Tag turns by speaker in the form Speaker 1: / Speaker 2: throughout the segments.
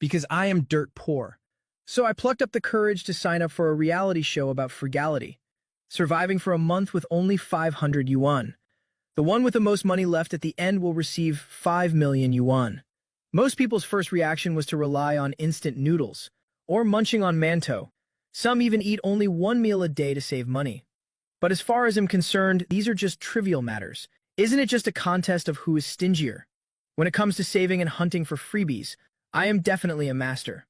Speaker 1: because I am dirt poor. So I plucked up the courage to sign up for a reality show about frugality, surviving for a month with only 500 yuan. The one with the most money left at the end will receive 5 million yuan. Most people's first reaction was to rely on instant noodles or munching on mantou. Some even eat only one meal a day to save money. But as far as I'm concerned, these are just trivial matters. Isn't it just a contest of who is stingier? When it comes to saving and hunting for freebies, I am definitely a master.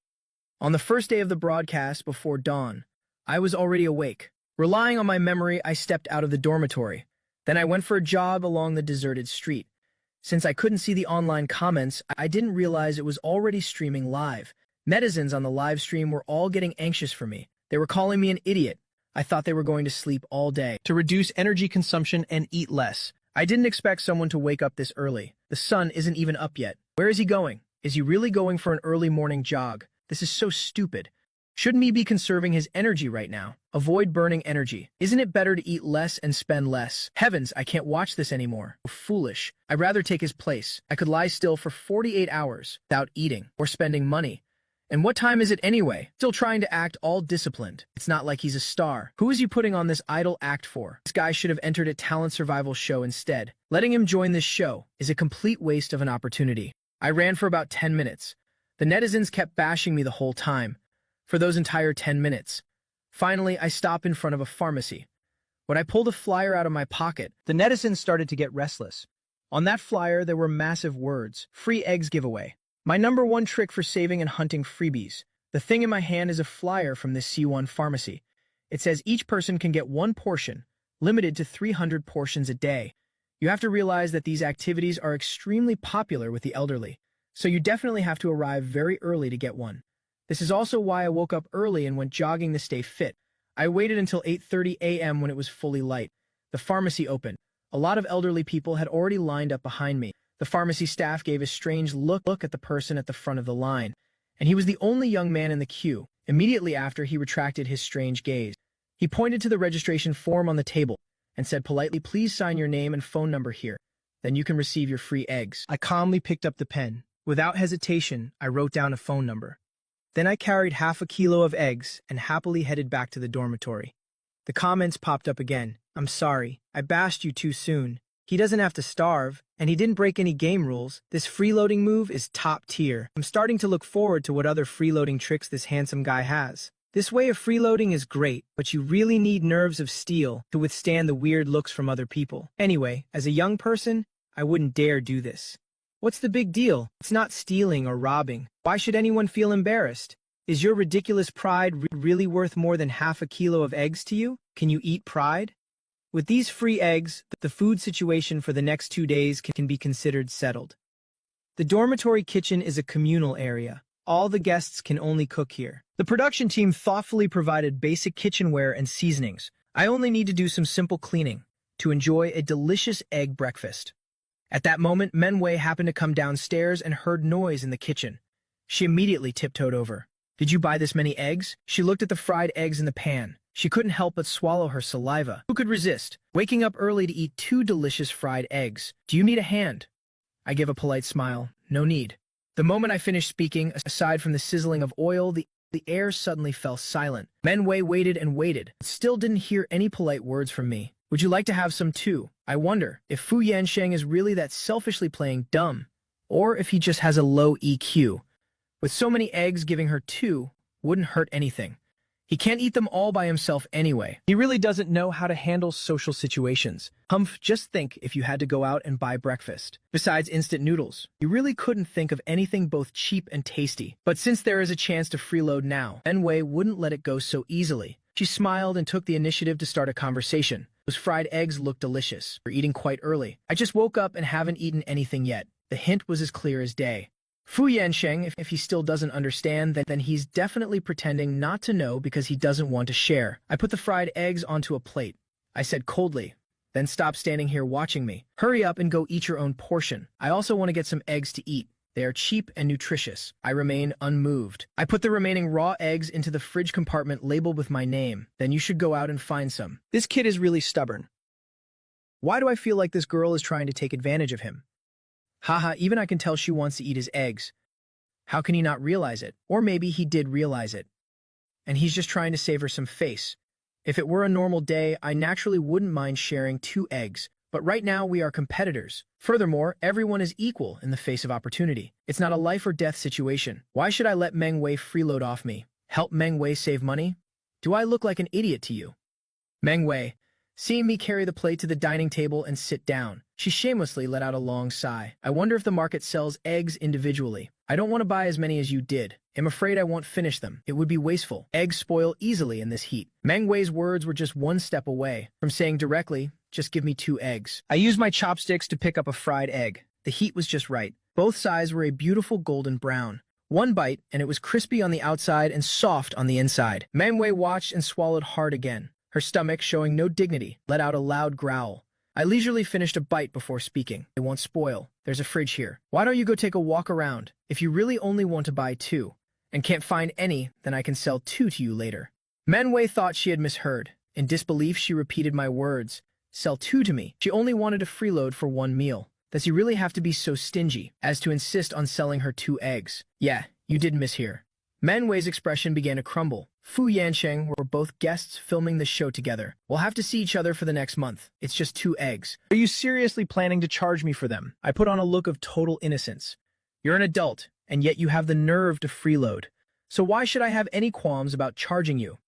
Speaker 1: On the first day of the broadcast before dawn, I was already awake. Relying on my memory, I stepped out of the dormitory. Then I went for a jog along the deserted street. Since I couldn't see the online comments, I didn't realize it was already streaming live. Netizens on the live stream were all getting anxious for me. They were calling me an idiot. I thought they were going to sleep all day, to reduce energy consumption and eat less. I didn't expect someone to wake up this early. The sun isn't even up yet. Where is he going? Is he really going for an early morning jog? This is so stupid. Shouldn't he be conserving his energy right now? Avoid burning energy. Isn't it better to eat less and spend less? Heavens, I can't watch this anymore. Foolish. I'd rather take his place. I could lie still for 48 hours without eating or spending money. And what time is it anyway? Still trying to act all disciplined. It's not like he's a star. Who is he putting on this idle act for? This guy should have entered a talent survival show instead. Letting him join this show is a complete waste of an opportunity. I ran for about 10 minutes. The netizens kept bashing me the whole time. For those entire 10 minutes. Finally, I stopped in front of a pharmacy. When I pulled a flyer out of my pocket, the netizens started to get restless. On that flyer, there were massive words, free eggs giveaway. My #1 trick for saving and hunting freebies. The thing in my hand is a flyer from this C1 pharmacy. It says each person can get 1 portion, limited to 300 portions a day. You have to realize that these activities are extremely popular with the elderly, so you definitely have to arrive very early to get one. This is also why I woke up early and went jogging to stay fit. I waited until 8:30 a.m. when it was fully light. The pharmacy opened. A lot of elderly people had already lined up behind me. The pharmacy staff gave a strange look at the person at the front of the line, and he was the only young man in the queue. Immediately after, he retracted his strange gaze. He pointed to the registration form on the table and said politely, "Please sign your name and phone number here. Then you can receive your free eggs." I calmly picked up the pen. Without hesitation, I wrote down a phone number. Then I carried half a kilo of eggs and happily headed back to the dormitory. The comments popped up again. "I'm sorry, I bashed you too soon. He doesn't have to starve, and he didn't break any game rules. This freeloading move is top tier. I'm starting to look forward to what other freeloading tricks this handsome guy has. This way of freeloading is great, but you really need nerves of steel to withstand the weird looks from other people. Anyway, as a young person, I wouldn't dare do this. What's the big deal? It's not stealing or robbing. Why should anyone feel embarrassed? Is your ridiculous pride really worth more than half a kilo of eggs to you? Can you eat pride?" With these free eggs, the food situation for the next 2 days can be considered settled. The dormitory kitchen is a communal area. All the guests can only cook here. The production team thoughtfully provided basic kitchenware and seasonings. I only need to do some simple cleaning to enjoy a delicious egg breakfast. At that moment, Menwei happened to come downstairs and heard noise in the kitchen. She immediately tiptoed over. "Did you buy this many eggs?" She looked at the fried eggs in the pan. She couldn't help but swallow her saliva. Who could resist? Waking up early to eat 2 delicious fried eggs. "Do you need a hand?" I gave a polite smile. "No need." The moment I finished speaking, aside from the sizzling of oil, the air suddenly fell silent. Menwei waited and waited, but still didn't hear any polite words from me. "Would you like to have some too?" I wonder if Fu Yansheng is really that selfishly playing dumb, or if he just has a low EQ. With so many eggs, giving her 2 wouldn't hurt anything. He can't eat them all by himself anyway. He really doesn't know how to handle social situations. Humph, just think if you had to go out and buy breakfast. Besides instant noodles, you really couldn't think of anything both cheap and tasty. But since there is a chance to freeload now, Menwei wouldn't let it go so easily. She smiled and took the initiative to start a conversation. Those fried eggs looked delicious. We're eating quite early. I just woke up and haven't eaten anything yet. The hint was as clear as day. Fu Yansheng, if he still doesn't understand, then he's definitely pretending not to know because he doesn't want to share. I put the fried eggs onto a plate. I said coldly, "Then stop standing here watching me. Hurry up and go eat your own portion. I also want to get some eggs to eat. They are cheap and nutritious." I remain unmoved. I put the remaining raw eggs into the fridge compartment labeled with my name. "Then you should go out and find some." This kid is really stubborn. Why do I feel like this girl is trying to take advantage of him? Haha, even I can tell she wants to eat his eggs. How can he not realize it? Or maybe he did realize it, and he's just trying to save her some face. If it were a normal day, I naturally wouldn't mind sharing 2 eggs, but right now we are competitors. Furthermore, everyone is equal in the face of opportunity. It's not a life or death situation. Why should I let Meng Wei freeload off me? Help Meng Wei save money? Do I look like an idiot to you? Meng Wei, seeing me carry the plate to the dining table and sit down, she shamelessly let out a long sigh. I wonder if the market sells eggs individually. I don't want to buy as many as you did. I'm afraid I won't finish them. It would be wasteful. Eggs spoil easily in this heat. Meng Wei's words were just one step away from saying directly, just give me 2 eggs. I used my chopsticks to pick up a fried egg. The heat was just right. Both sides were a beautiful golden brown. One bite, and it was crispy on the outside and soft on the inside. Meng Wei watched and swallowed hard again. Her stomach, showing no dignity, let out a loud growl. I leisurely finished a bite before speaking. It won't spoil. There's a fridge here. Why don't you go take a walk around? If you really only want to buy 2, and can't find any, then I can sell 2 to you later. Meng Wei thought she had misheard. In disbelief, she repeated my words. Sell 2 to me. She only wanted to freeload for 1 meal. Does he really have to be so stingy as to insist on selling her 2 eggs? Yeah, you did mishear. Meng Wei's expression began to crumble. Fu Yansheng were both guests filming the show together. We'll have to see each other for the next month. It's just 2 eggs. Are you seriously planning to charge me for them? I put on a look of total innocence. You're an adult, and yet you have the nerve to freeload. So why should I have any qualms about charging you?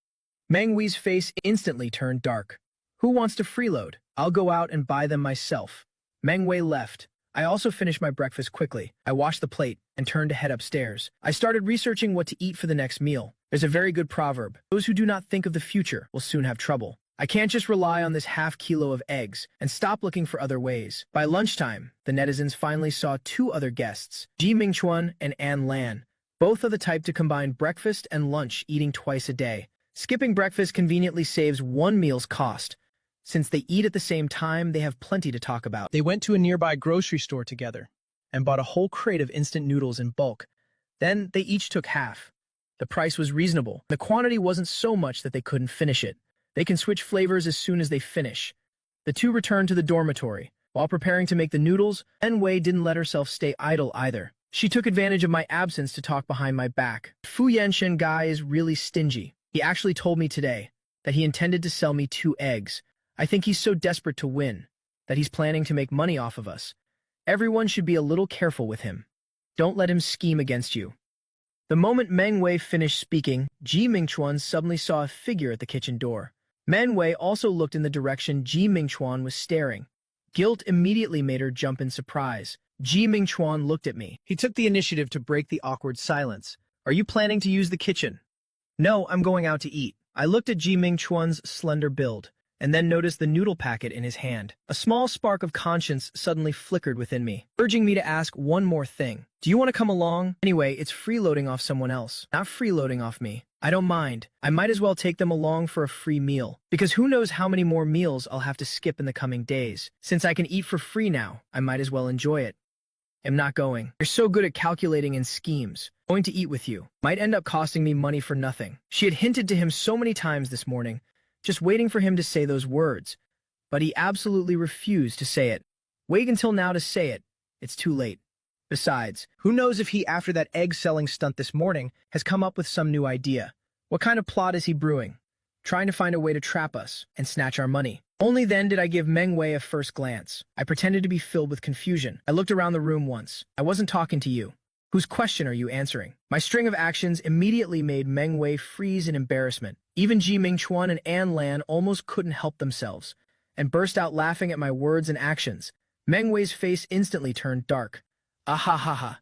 Speaker 1: Meng Wei's face instantly turned dark. Who wants to freeload? I'll go out and buy them myself. Meng Wei left. I also finished my breakfast quickly. I washed the plate and turned to head upstairs. I started researching what to eat for the next meal. There's a very good proverb. Those who do not think of the future will soon have trouble. I can't just rely on this ½ kilo of eggs and stop looking for other ways. By lunchtime, the netizens finally saw 2 other guests, Ji Mingchuan and An Lan. Both are the type to combine breakfast and lunch, eating twice a day. Skipping breakfast conveniently saves 1 meal's cost. Since they eat at the same time, they have plenty to talk about. They went to a nearby grocery store together and bought a whole crate of instant noodles in bulk. Then they each took half. The price was reasonable. The quantity wasn't so much that they couldn't finish it. They can switch flavors as soon as they finish. The 2 returned to the dormitory. While preparing to make the noodles, Meng Wei didn't let herself stay idle either. She took advantage of my absence to talk behind my back. Fu Yansheng guy is really stingy. He actually told me today that he intended to sell me 2 eggs. I think he's so desperate to win that he's planning to make money off of us. Everyone should be a little careful with him. Don't let him scheme against you. The moment Meng Wei finished speaking, Ji Mingchuan suddenly saw a figure at the kitchen door. Meng Wei also looked in the direction Ji Mingchuan was staring. Guilt immediately made her jump in surprise. Ji Mingchuan looked at me. He took the initiative to break the awkward silence. Are you planning to use the kitchen? No, I'm going out to eat. I looked at Ji Mingchuan's slender build, and then noticed the noodle packet in his hand. A small spark of conscience suddenly flickered within me, urging me to ask one more thing. Do you want to come along? Anyway, it's freeloading off someone else, not freeloading off me. I don't mind. I might as well take them along for a free meal, because who knows how many more meals I'll have to skip in the coming days. Since I can eat for free now, I might as well enjoy it. I'm not going. You're so good at calculating in schemes. Going to eat with you might end up costing me money for nothing. She had hinted to him so many times this morning, just waiting for him to say those words. But he absolutely refused to say it. Wait until now to say it. It's too late. Besides, who knows if he, after that egg-selling stunt this morning, has come up with some new idea. What kind of plot is he brewing? Trying to find a way to trap us and snatch our money. Only then did I give Meng Wei a first glance. I pretended to be filled with confusion. I looked around the room once. I wasn't talking to you. Whose question are you answering? My string of actions immediately made Meng Wei freeze in embarrassment. Even Ji Mingchuan and An Lan almost couldn't help themselves, and burst out laughing at my words and actions. Meng Wei's face instantly turned dark. Ah ha ha ha.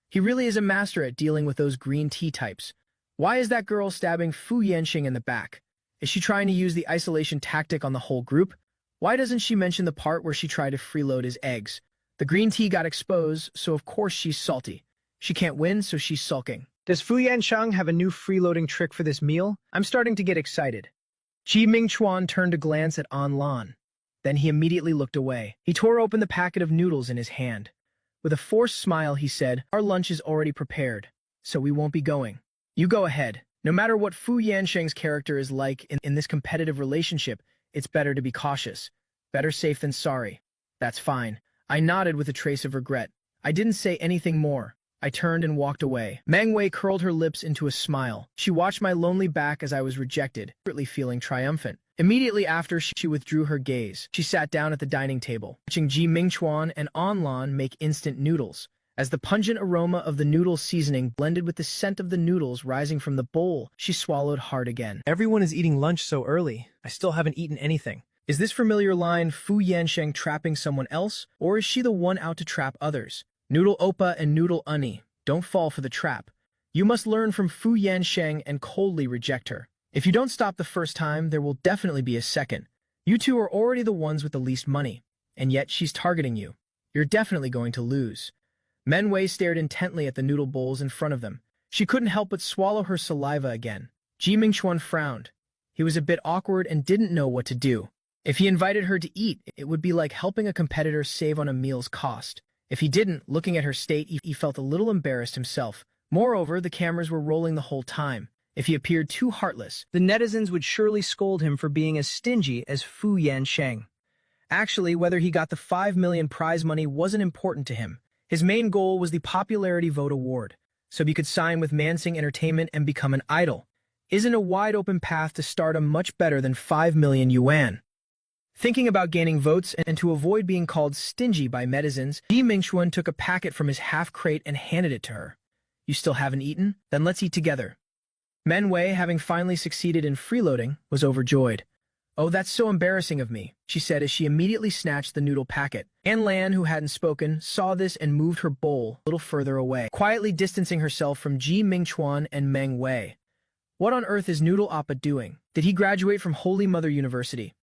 Speaker 1: He really is a master at dealing with those green tea types. Why is that girl stabbing Fu Yansheng in the back? Is she trying to use the isolation tactic on the whole group? Why doesn't she mention the part where she tried to freeload his eggs? The green tea got exposed, so of course she's salty. She can't win, so she's sulking. Does Fu Yansheng have a new freeloading trick for this meal? I'm starting to get excited. Ji Mingchuan turned to glance at An Lan. Then he immediately looked away. He tore open the packet of noodles in his hand. With a forced smile, he said, "Our lunch is already prepared, so we won't be going. You go ahead. No matter what Fu Yansheng's character is like in this competitive relationship, it's better to be cautious. Better safe than sorry." That's fine. I nodded with a trace of regret. I didn't say anything more. I turned and walked away. Meng Wei curled her lips into a smile. She watched my lonely back as I was rejected, secretly feeling triumphant. Immediately after, she withdrew her gaze. She sat down at the dining table, watching Ji Mingchuan and An Lan make instant noodles. As the pungent aroma of the noodle seasoning blended with the scent of the noodles rising from the bowl, she swallowed hard again. Everyone is eating lunch so early. I still haven't eaten anything. Is this familiar line Fu Yansheng trapping someone else, or is she the one out to trap others? Noodle Oppa and Noodle Unni, don't fall for the trap. You must learn from Fu Yansheng and coldly reject her. If you don't stop the first time, there will definitely be a second. You two are already the ones with the least money, and yet she's targeting you. You're definitely going to lose. Meng Wei stared intently at the noodle bowls in front of them. She couldn't help but swallow her saliva again. Ji Mingchuan frowned. He was a bit awkward and didn't know what to do. If he invited her to eat, it would be like helping a competitor save on a meal's cost. If he didn't, looking at her state, he felt a little embarrassed himself. Moreover, the cameras were rolling the whole time. If he appeared too heartless, the netizens would surely scold him for being as stingy as Fu Yansheng. Actually, whether he got the 5 million prize money wasn't important to him. His main goal was the popularity vote award, so he could sign with Mansing Entertainment and become an idol. Isn't a wide-open path to stardom much better than 5 million yuan? Thinking about gaining votes and to avoid being called stingy by netizens, Ji Mingchuan took a packet from his half-crate and handed it to her. You still haven't eaten? Then let's eat together. Meng Wei, having finally succeeded in freeloading, was overjoyed. Oh, that's so embarrassing of me, she said as she immediately snatched the noodle packet. An Lan, who hadn't spoken, saw this and moved her bowl a little further away, quietly distancing herself from Ji Mingchuan and Meng Wei. What on earth is Noodle Appa doing? Did he graduate from Holy Mother University?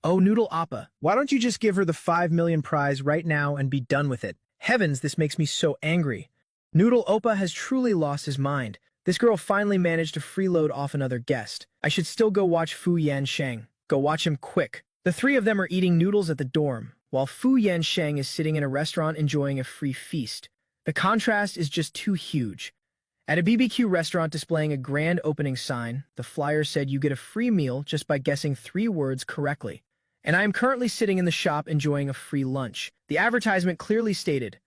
Speaker 1: Oh, Noodle Appa, why don't you just give her the 5 million prize right now and be done with it? Heavens, this makes me so angry. Noodle Oppa has truly lost his mind. This girl finally managed to freeload off another guest. I should still go watch Fu Yansheng. Go watch him quick. The three of them are eating noodles at the dorm, while Fu Yansheng is sitting in a restaurant enjoying a free feast. The contrast is just too huge. At a BBQ restaurant displaying a grand opening sign, the flyer said you get a free meal just by guessing 3 words correctly. And I am currently sitting in the shop enjoying a free lunch. The advertisement clearly stated,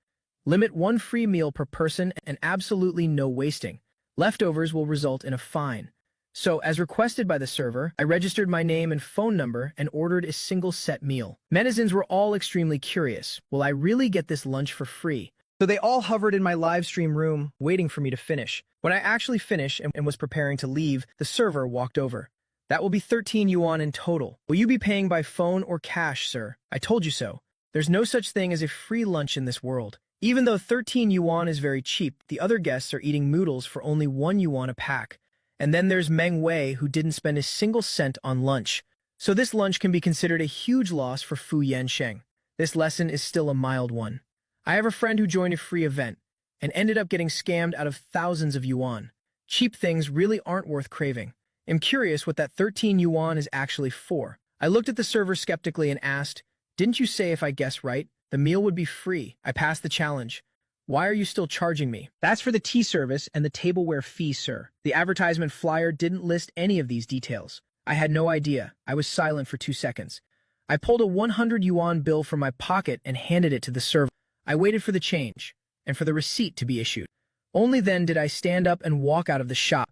Speaker 1: limit 1 free meal per person and absolutely no wasting. Leftovers will result in a fine. So, as requested by the server, I registered my name and phone number and ordered a single set meal. Netizens were all extremely curious. Will I really get this lunch for free? So they all hovered in my live stream room, waiting for me to finish. When I actually finished and was preparing to leave, the server walked over. That will be 13 yuan in total. Will you be paying by phone or cash, sir? I told you so. There's no such thing as a free lunch in this world. Even though 13 yuan is very cheap, the other guests are eating noodles for only 1 yuan a pack. And then there's Meng Wei, who didn't spend a single cent on lunch. So this lunch can be considered a huge loss for Fu Yansheng. This lesson is still a mild one. I have a friend who joined a free event and ended up getting scammed out of thousands of yuan. Cheap things really aren't worth craving. I'm curious what that 13 yuan is actually for. I looked at the server skeptically and asked, didn't you say if I guess right, the meal would be free? I passed the challenge. Why are you still charging me? That's for the tea service and the tableware fee, sir. The advertisement flyer didn't list any of these details. I had no idea. I was silent for 2 seconds. I pulled a 100 yuan bill from my pocket and handed it to the server. I waited for the change and for the receipt to be issued. Only then did I stand up and walk out of the shop.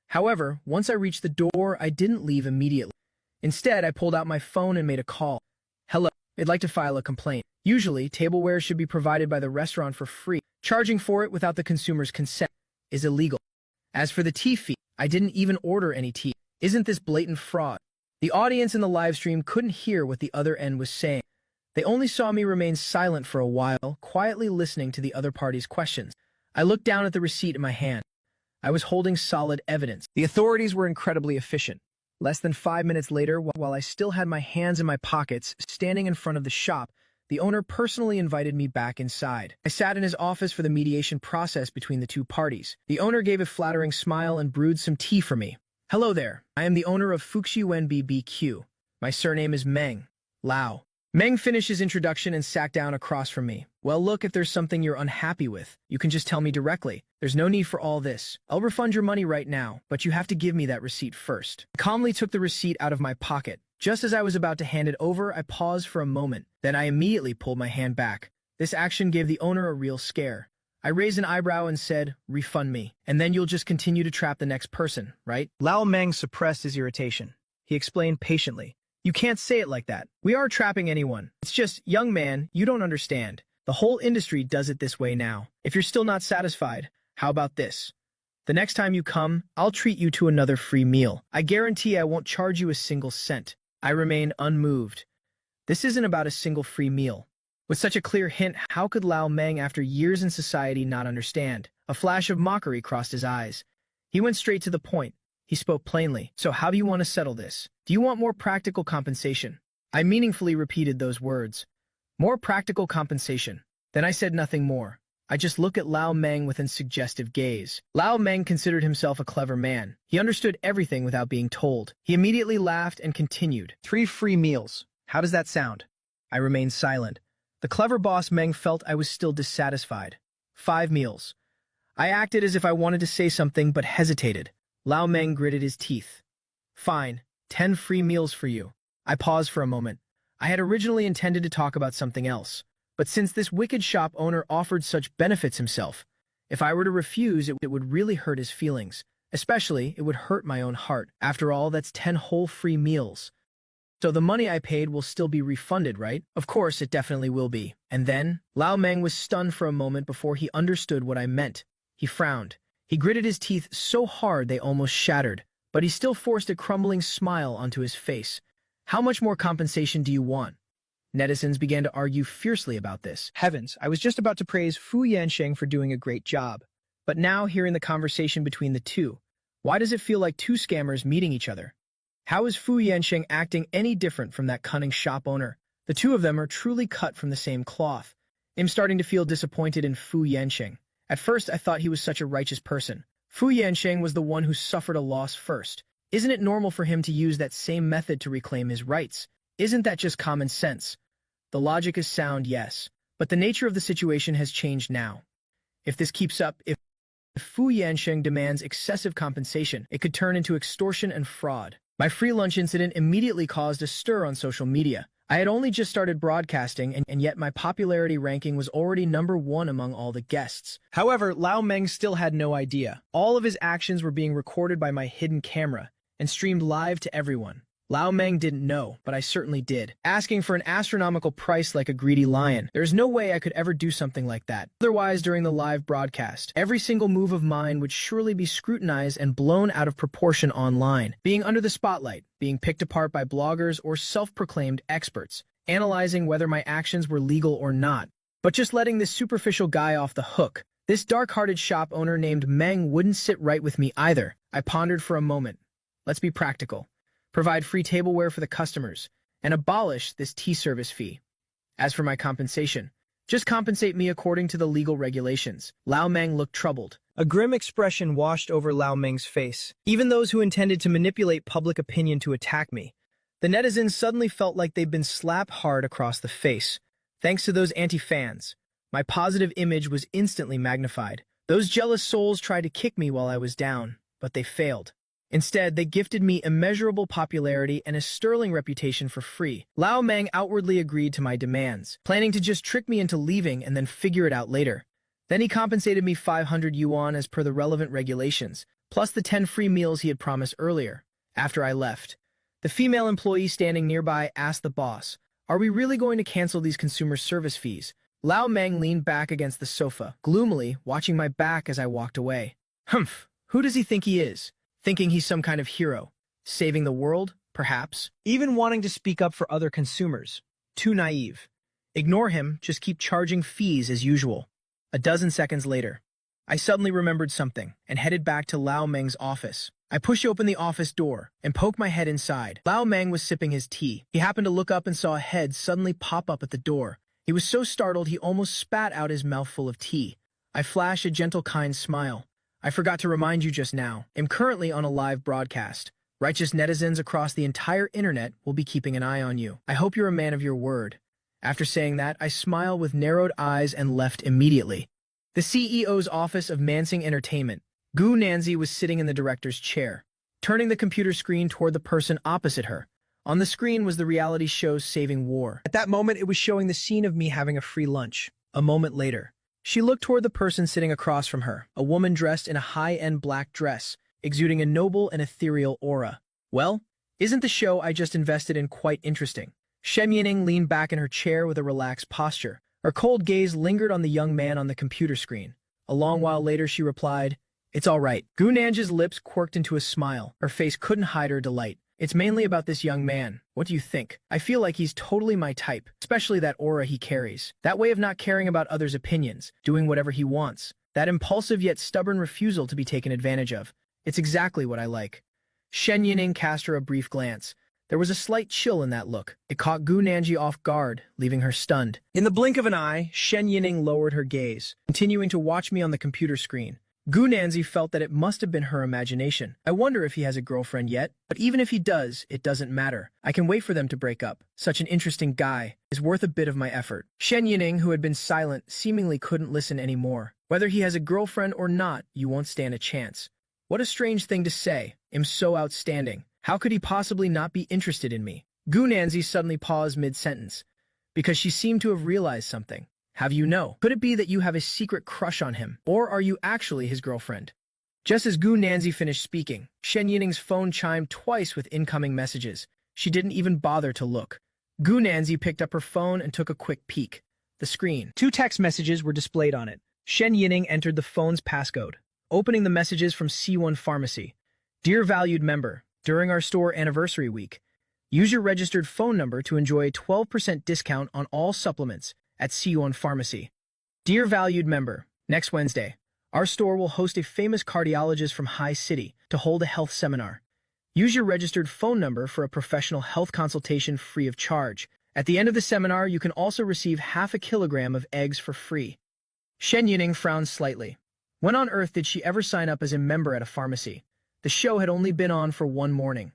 Speaker 1: However, once I reached the door, I didn't leave immediately. Instead, I pulled out my phone and made a call. Hello, I'd like to file a complaint. Usually, tableware should be provided by the restaurant for free. Charging for it without the consumer's consent is illegal. As for the tea fee, I didn't even order any tea. Isn't this blatant fraud? The audience in the live stream couldn't hear what the other end was saying. They only saw me remain silent for a while, quietly listening to the other party's questions. I looked down at the receipt in my hand. I was holding solid evidence. The authorities were incredibly efficient. Less than 5 minutes later, while I still had my hands in my pockets, standing in front of the shop, the owner personally invited me back inside. I sat in his office for the mediation process between the two parties. The owner gave a flattering smile and brewed some tea for me. Hello there. I am the owner of Fuxiyuan BBQ. My surname is Meng Lao. Meng finished his introduction and sat down across from me. Well, look, if there's something you're unhappy with, you can just tell me directly. There's no need for all this. I'll refund your money right now, but you have to give me that receipt first. I calmly took the receipt out of my pocket. Just as I was about to hand it over, I paused for a moment. Then I immediately pulled my hand back. This action gave the owner a real scare. I raised an eyebrow and said, refund me, and then you'll just continue to trap the next person, right?
Speaker 2: Lao Meng suppressed his irritation. He explained patiently. You can't say it like that. We aren't trapping anyone. It's just, young man, you don't understand. The whole industry does it this way now. If you're still not satisfied, how about this? The next time you come, I'll treat you to another free meal. I guarantee I won't charge you a single cent. I remain unmoved. This isn't about a single free meal. With such a clear hint, how could Lao Meng, after years in society, not understand? A flash of mockery crossed his eyes. He went straight to the point. He spoke plainly. So how do you want to settle this? Do you want more practical compensation? I meaningfully repeated those words. More practical compensation. Then I said nothing more. I just looked at Lao Meng with a suggestive gaze. Lao Meng considered himself a clever man. He understood everything without being told. He immediately laughed and continued. 3 free meals. How does that sound? I remained silent. The clever boss Meng felt I was still dissatisfied. 5 meals. I acted as if I wanted to say something but hesitated. Lao Meng gritted his teeth. Fine, 10 free meals for you. I paused for a moment. I had originally intended to talk about something else, but since this wicked shop owner offered such benefits himself, if I were to refuse, it would really hurt his feelings. Especially, it would hurt my own heart. After all, that's 10 whole free meals. So the money I paid will still be refunded, right? Of course, it definitely will be. And then, Lao Meng was stunned for a moment before he understood what I meant. He frowned. He gritted his teeth so hard they almost shattered, but he still forced a crumbling smile onto his face. How much more compensation do you want? Netizens began to argue fiercely about this. Heavens, I was just about to praise Fu Yansheng for doing a great job. But now, hearing the conversation between the two, why does it feel like 2 scammers meeting each other? How is Fu Yansheng acting any different from that cunning shop owner? The two of them are truly cut from the same cloth. I'm starting to feel disappointed in Fu Yansheng. At first, I thought he was such a righteous person. Fu Yansheng was the one who suffered a loss first. Isn't it normal for him to use that same method to reclaim his rights? Isn't that just common sense? The logic is sound, yes, but the nature of the situation has changed now. If this keeps up, if Fu Yansheng demands excessive compensation, it could turn into extortion and fraud. My free lunch incident immediately caused a stir on social media. I had only just started broadcasting, and yet my popularity ranking was already #1 among all the guests. However, Lao Meng still had no idea. All of his actions were being recorded by my hidden camera and streamed live to everyone. Lao Meng didn't know, but I certainly did. Asking for an astronomical price like a greedy lion. There's no way I could ever do something like that. Otherwise, during the live broadcast, every single move of mine would surely be scrutinized and blown out of proportion online. Being under the spotlight, being picked apart by bloggers or self-proclaimed experts, analyzing whether my actions were legal or not. But just letting this superficial guy off the hook, this dark-hearted shop owner named Meng wouldn't sit right with me either. I pondered for a moment. Let's be practical. Provide free tableware for the customers, and abolish this tea service fee. As for my compensation, just compensate me according to the legal regulations. Lao Meng looked troubled. A grim expression washed over Lao Meng's face. Even those who intended to manipulate public opinion to attack me, the netizens suddenly felt like they'd been slapped hard across the face. Thanks to those anti-fans, my positive image was instantly magnified. Those jealous souls tried to kick me while I was down, but they failed. Instead, they gifted me immeasurable popularity and a sterling reputation for free. Lao Meng outwardly agreed to my demands, planning to just trick me into leaving and then figure it out later. Then he compensated me 500 yuan as per the relevant regulations, plus the 10 free meals he had promised earlier. After I left, the female employee standing nearby asked the boss, "Are we really going to cancel these consumer service fees?" Lao Meng leaned back against the sofa, gloomily watching my back as I walked away. Humph, who does he think he is? Thinking he's some kind of hero, saving the world, perhaps, even wanting to speak up for other consumers. Too naive. Ignore him, just keep charging fees as usual. A dozen seconds later, I suddenly remembered something and headed back to Lao Meng's office. I pushed open the office door and poked my head inside. Lao Meng was sipping his tea. He happened to look up and saw a head suddenly pop up at the door. He was so startled he almost spat out his mouthful of tea. I flashed a gentle, kind smile. I forgot to remind you just now. I'm currently on a live broadcast. Righteous netizens across the entire internet will be keeping an eye on you. I hope you're a man of your word. After saying that, I smiled with narrowed eyes and left immediately. The CEO's office of Mansing Entertainment, Gu Nanzi, was sitting in the director's chair, turning the computer screen toward the person opposite her. On the screen was the reality show Saving War. At that moment, it was showing the scene of me having a free lunch. A moment later,
Speaker 1: She looked toward the person sitting across from her, a woman dressed in a high-end black dress, exuding a noble and ethereal aura. Well, isn't the show I just invested in quite interesting? Shen Yining leaned back in her chair with a relaxed posture. Her cold gaze lingered on the young man on the computer screen. A long while later, she replied, "It's all right." Gu Nanji's lips quirked into a smile. Her face couldn't hide her delight. "It's mainly about this young man. What do you think? I feel like he's totally my type, especially that aura he carries. That way of not caring about others' opinions, doing whatever he wants. That impulsive yet stubborn refusal to be taken advantage of. It's exactly what I like." Shen Yining cast her a brief glance. There was a slight chill in that look. It caught Gu Nanji off guard, leaving her stunned. In the blink of an eye, Shen Yining lowered her gaze, continuing to watch me on the computer screen. Gu Nanji felt that it must have been her imagination. I wonder if he has a girlfriend yet, but even if he does, it doesn't matter. I can wait for them to break up. Such an interesting guy is worth a bit of my effort. Shen Yining, who had been silent, seemingly couldn't listen anymore. Whether he has a girlfriend or not, you won't stand a chance. What a strange thing to say. I'm so outstanding. How could he possibly not be interested in me? Gu Nanji suddenly paused mid-sentence, because she seemed to have realized something. Have you know? Could it be that you have a secret crush on him, or are you actually his girlfriend? Just as Gu Nanji finished speaking, Shen Yining's phone chimed twice with incoming messages. She didn't even bother to look. Gu Nanji picked up her phone and took a quick peek. The screen. 2 text messages were displayed on it. Shen Yining entered the phone's passcode, opening the messages from C1 Pharmacy. Dear valued member, during our store anniversary week, use your registered phone number to enjoy a 12% discount on all supplements at C1 Pharmacy. Dear valued member, next Wednesday, our store will host a famous cardiologist from High City to hold a health seminar. Use your registered phone number for a professional health consultation free of charge. At the end of the seminar, you can also receive half a kilogram of eggs for free. Shen Yining frowned slightly. When on earth did she ever sign up as a member at a pharmacy? The show had only been on for one morning,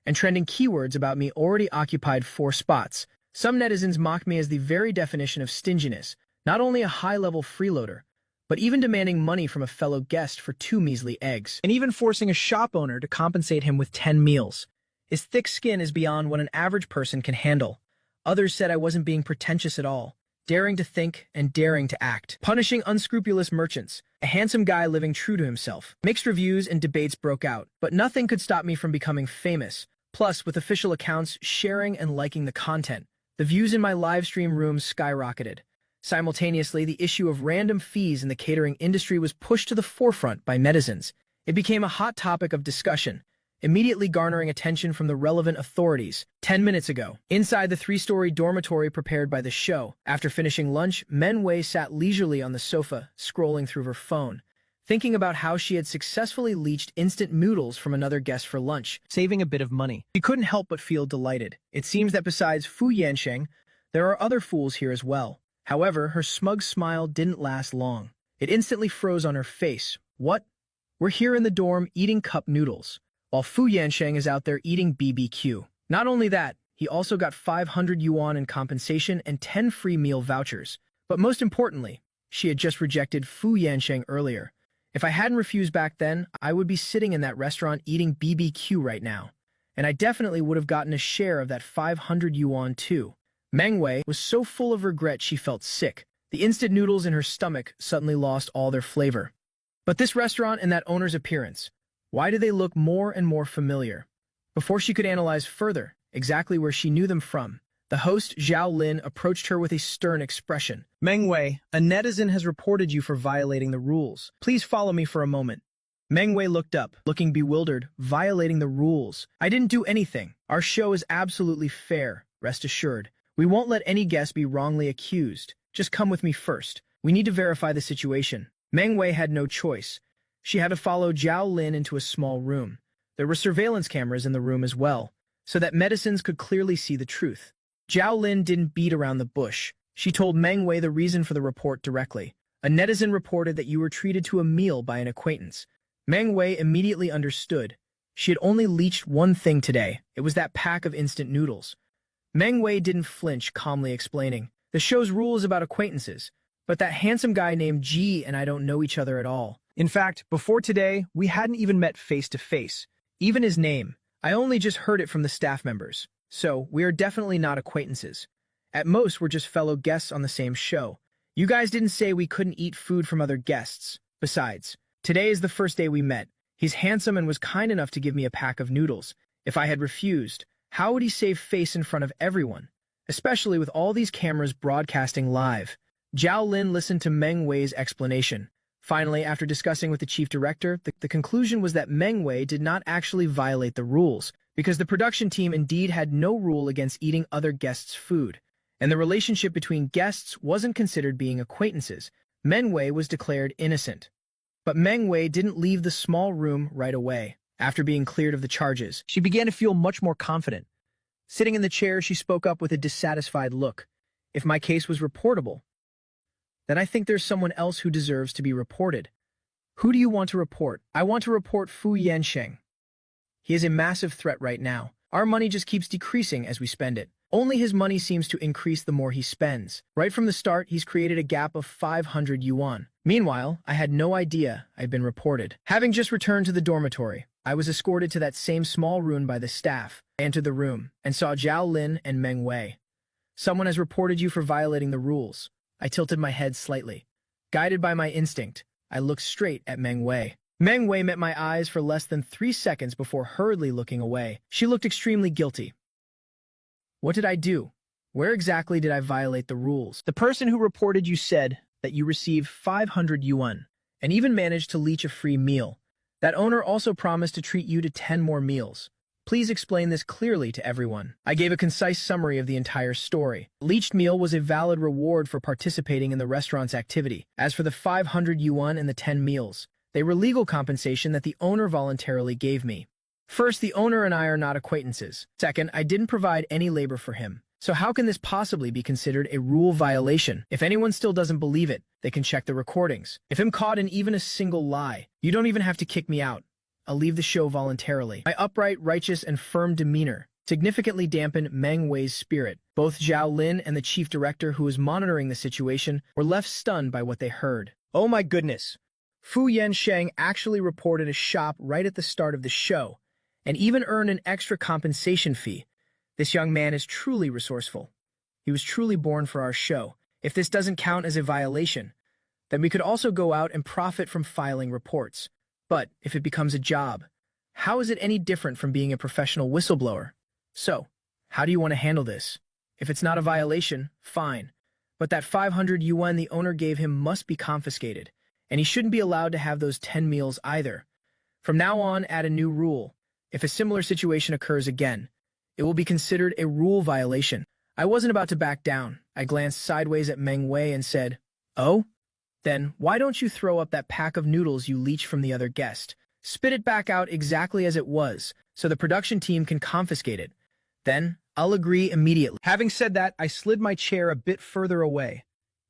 Speaker 1: and trending keywords about me already occupied 4 spots. Some netizens mocked me as the very definition of stinginess, not only a high-level freeloader, but even demanding money from a fellow guest for 2 measly eggs, and even forcing a shop owner to compensate him with 10 meals. His thick skin is beyond what an average person can handle. Others said I wasn't being pretentious at all, daring to think and daring to act, punishing unscrupulous merchants, a handsome guy living true to himself. Mixed reviews and debates broke out, but nothing could stop me from becoming famous. Plus, with official accounts sharing and liking the content, the views in my live stream rooms skyrocketed. Simultaneously, the issue of random fees in the catering industry was pushed to the forefront by netizens. It became a hot topic of discussion, immediately garnering attention from the relevant authorities. 10 minutes ago, inside the 3-story dormitory prepared by the show, after finishing lunch, Meng Wei sat leisurely on the sofa, scrolling through her phone, thinking about how she had successfully leached instant noodles from another guest for lunch, saving a bit of money. She couldn't help but feel delighted. It seems that besides Fu Yansheng, there are other fools here as well. However, her smug smile didn't last long. It instantly froze on her face. What? We're here in the dorm eating cup noodles, while Fu Yansheng is out there eating BBQ. Not only that, he also got 500 yuan in compensation and 10 free meal vouchers. But most importantly, she had just rejected Fu Yansheng earlier. If I hadn't refused back then, I would be sitting in that restaurant eating BBQ right now. And I definitely would have gotten a share of that 500 yuan too. Meng Wei was so full of regret she felt sick. The instant noodles in her stomach suddenly lost all their flavor. But this restaurant and that owner's appearance, why do they look more and more familiar? Before she could analyze further exactly where she knew them from, the host, Zhao Lin, approached her with a stern expression. Meng Wei, a netizen has reported you for violating the rules. Please follow me for a moment. Meng Wei looked up, looking bewildered. Violating the rules? I didn't do anything. Our show is absolutely fair, rest assured. We won't let any guest be wrongly accused. Just come with me first. We need to verify the situation. Meng Wei had no choice. She had to follow Zhao Lin into a small room. There were surveillance cameras in the room as well, so that netizens could clearly see the truth. Zhao Lin didn't beat around the bush. She told Meng Wei the reason for the report directly. A netizen reported that you were treated to a meal by an acquaintance. Meng Wei immediately understood. She had only leached one thing today. It was that pack of instant noodles. Meng Wei didn't flinch, calmly explaining. The show's rule is about acquaintances, but that handsome guy named Ji and I don't know each other at all. In fact, before today, we hadn't even met face to face. Even his name. I only just heard it from the staff members. So, we are definitely not acquaintances. At most, we're just fellow guests on the same show.
Speaker 2: You guys didn't say we couldn't eat food from other guests. Besides, today is the first day we met. He's handsome and was kind enough to give me a pack of noodles. If I had refused, how would he save face in front of everyone? Especially with all these cameras broadcasting live. Zhao Lin listened to Meng Wei's explanation. Finally, after discussing with the chief director, the conclusion was that Meng Wei did not actually violate the rules, because the production team indeed had no rule against eating other guests' food, and the relationship between guests wasn't considered being acquaintances. Meng Wei was declared innocent. But Meng Wei didn't leave the small room right away. After being cleared of the charges, she began to feel much more confident. Sitting in the chair, she spoke up with a dissatisfied look. If my case was reportable, then I think there's someone else who deserves to be reported. Who do you want to report? I want to report Fu Yansheng. He is a massive threat right now. Our money just keeps decreasing as we spend it. Only his money seems to increase the more he spends. Right from the start, he's created a gap of 500 yuan. Meanwhile, I had no idea I'd been reported. Having just returned to the dormitory, I was escorted to that same small room by the staff. I entered the room and saw Zhao Lin and Meng Wei. Someone has reported you for violating the rules. I tilted my head slightly. Guided by my instinct, I looked straight at Meng Wei. Meng Wei met my eyes for less than 3 seconds before hurriedly looking away. She looked extremely guilty. What did I do? Where exactly did I violate the rules? The person who reported you said that you received 500 yuan and even managed to leech a free meal. That owner also promised to treat you to 10 more meals. Please explain this clearly to everyone. I gave a concise summary of the entire story. Leached meal was a valid reward for participating in the restaurant's activity. As for the 500 yuan and the 10 meals, they were legal compensation that the owner voluntarily gave me. First, the owner and I are not acquaintances. Second, I didn't provide any labor for him. So how can this possibly be considered a rule violation? If anyone still doesn't believe it, they can check the recordings. If I'm caught in even a single lie, you don't even have to kick me out. I'll leave the show voluntarily. My upright, righteous, and firm demeanor significantly dampened Meng Wei's spirit. Both Zhao Lin and the chief director who was monitoring the situation were left stunned by what they heard. Oh my goodness! Fu Yansheng actually reported a shop right at the start of the show, and even earned an extra compensation fee. This young man is truly resourceful. He was truly born for our show. If this doesn't count as a violation, then we could also go out and profit from filing reports. But if it becomes a job, how is it any different from being a professional whistleblower? So, how do you want to handle this? If it's not a violation, fine. But that 500 yuan the owner gave him must be confiscated, and he shouldn't be allowed to have those 10 meals either. From now on, add a new rule. If a similar situation occurs again, it will be considered a rule violation. I wasn't about to back down. I glanced sideways at Meng Wei and said, "Oh? Then why don't you throw up that pack of noodles you leached from the other guest? Spit it back out exactly as it was, so the production team can confiscate it. Then I'll agree immediately." Having said that, I slid my chair a bit further away,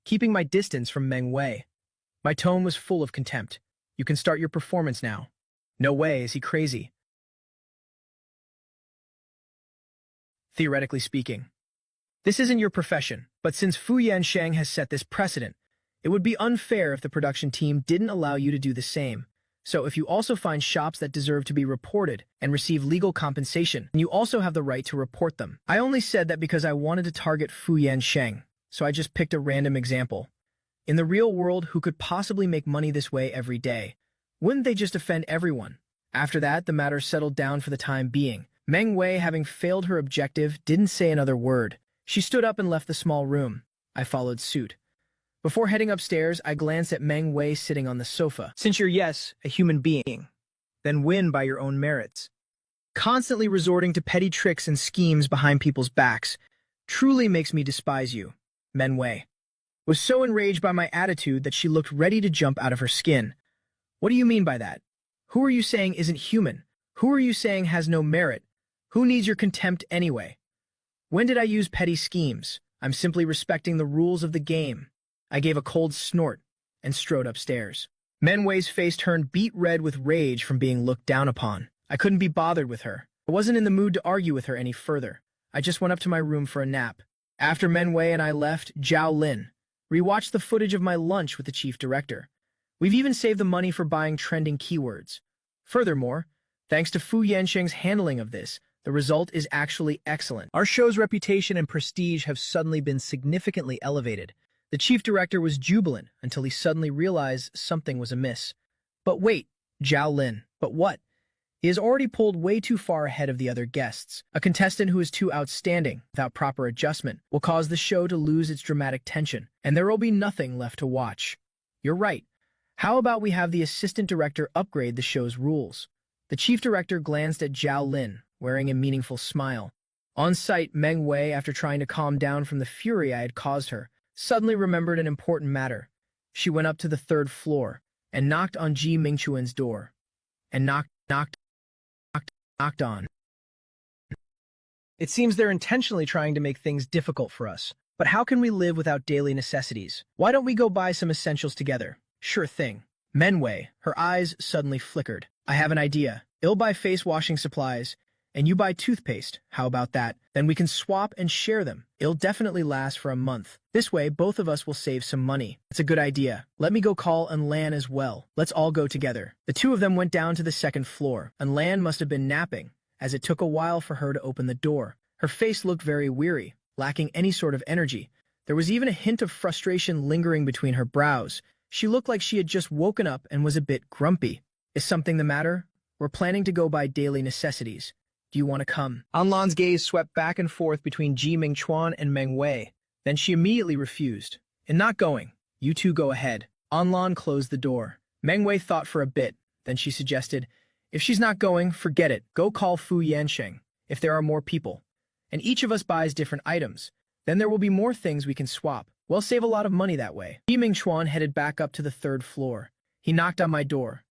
Speaker 2: keeping my distance from Meng Wei. My tone was full of contempt. "You can start your performance now." "No way, is he crazy?" Theoretically speaking. This isn't your profession, but since Fu Yansheng has set this precedent, it would be unfair if the production team didn't allow you to do the same. So if you also find shops that deserve to be reported and receive legal compensation, then you also have the right to report them. I only said that because I wanted to target Fu Yansheng, so I just picked a random example. In the real world, who could possibly make money this way every day? Wouldn't they just offend everyone? After that, the matter settled down for the time being. Meng Wei, having failed her objective, didn't say another word. She stood up and left the small room. I followed suit. Before heading upstairs, I glanced at Meng Wei sitting on the sofa. Since you're, yes, a human being, then win by your own merits. Constantly resorting to petty tricks and schemes behind people's backs truly makes me despise you. Meng Wei was so enraged by my attitude that she looked ready to jump out of her skin. What do you mean by that? Who are you saying isn't human? Who are you saying has no merit? Who needs your contempt anyway? When did I use petty schemes? I'm simply respecting the rules of the game. I gave a cold snort and strode upstairs. Meng Wei's face turned beet red with rage from being looked down upon. I couldn't be bothered with her. I wasn't in the mood to argue with her any further. I just went up to my room for a nap. After Meng Wei and I left, Zhao Lin rewatched the footage of my lunch with the chief director. We've even saved the money for buying trending keywords. Furthermore, thanks to Fu Yansheng's handling of this, the result is actually excellent. Our show's reputation and prestige have suddenly been significantly elevated. The chief director was jubilant until he suddenly realized something was amiss. But wait, Zhao Lin, but what? He has already pulled way too far ahead of the other guests. A contestant who is too outstanding, without proper adjustment, will cause the show to lose its dramatic tension, and there will be nothing left to watch. You're right. How about we have the assistant director upgrade the show's rules? The chief director glanced at Zhao Lin, wearing a meaningful smile. On site, Meng Wei, after trying to calm down from the fury I had caused her, suddenly remembered an important matter. She went up to the third floor and knocked on Ji Mingchuan's door. And knocked on. It seems they're intentionally trying to make things difficult for us. But how can we live without daily necessities? Why don't we go buy some essentials together? Sure thing. Menwei, her eyes suddenly flickered. I have an idea. I'll buy face washing supplies, and you buy toothpaste. How about that? Then we can swap and share them. It'll definitely last for a month. This way, both of us will save some money. It's a good idea. Let me go call Lan as well. Let's all go together. The two of them went down to the second floor. Lan must have been napping, as it took a while for her to open the door. Her face looked very weary, lacking any sort of energy. There was even a hint of frustration lingering between her brows. She looked like she had just woken up and was a bit grumpy. Is something the matter? We're planning to go buy daily necessities. Do you want to come? Anlan's gaze swept back and forth between Ji Mingchuan and Meng Wei. Then she immediately refused. In not going, you two go ahead. Anlan closed the door. Meng Wei thought for a bit. Then she suggested, if she's not going, forget it. Go call Fu Yansheng, if there are more people. And each of us buys different items. Then there will be more things we can swap. We'll save a lot of money that way. Ji Mingchuan headed back up to the third floor. He knocked on my door.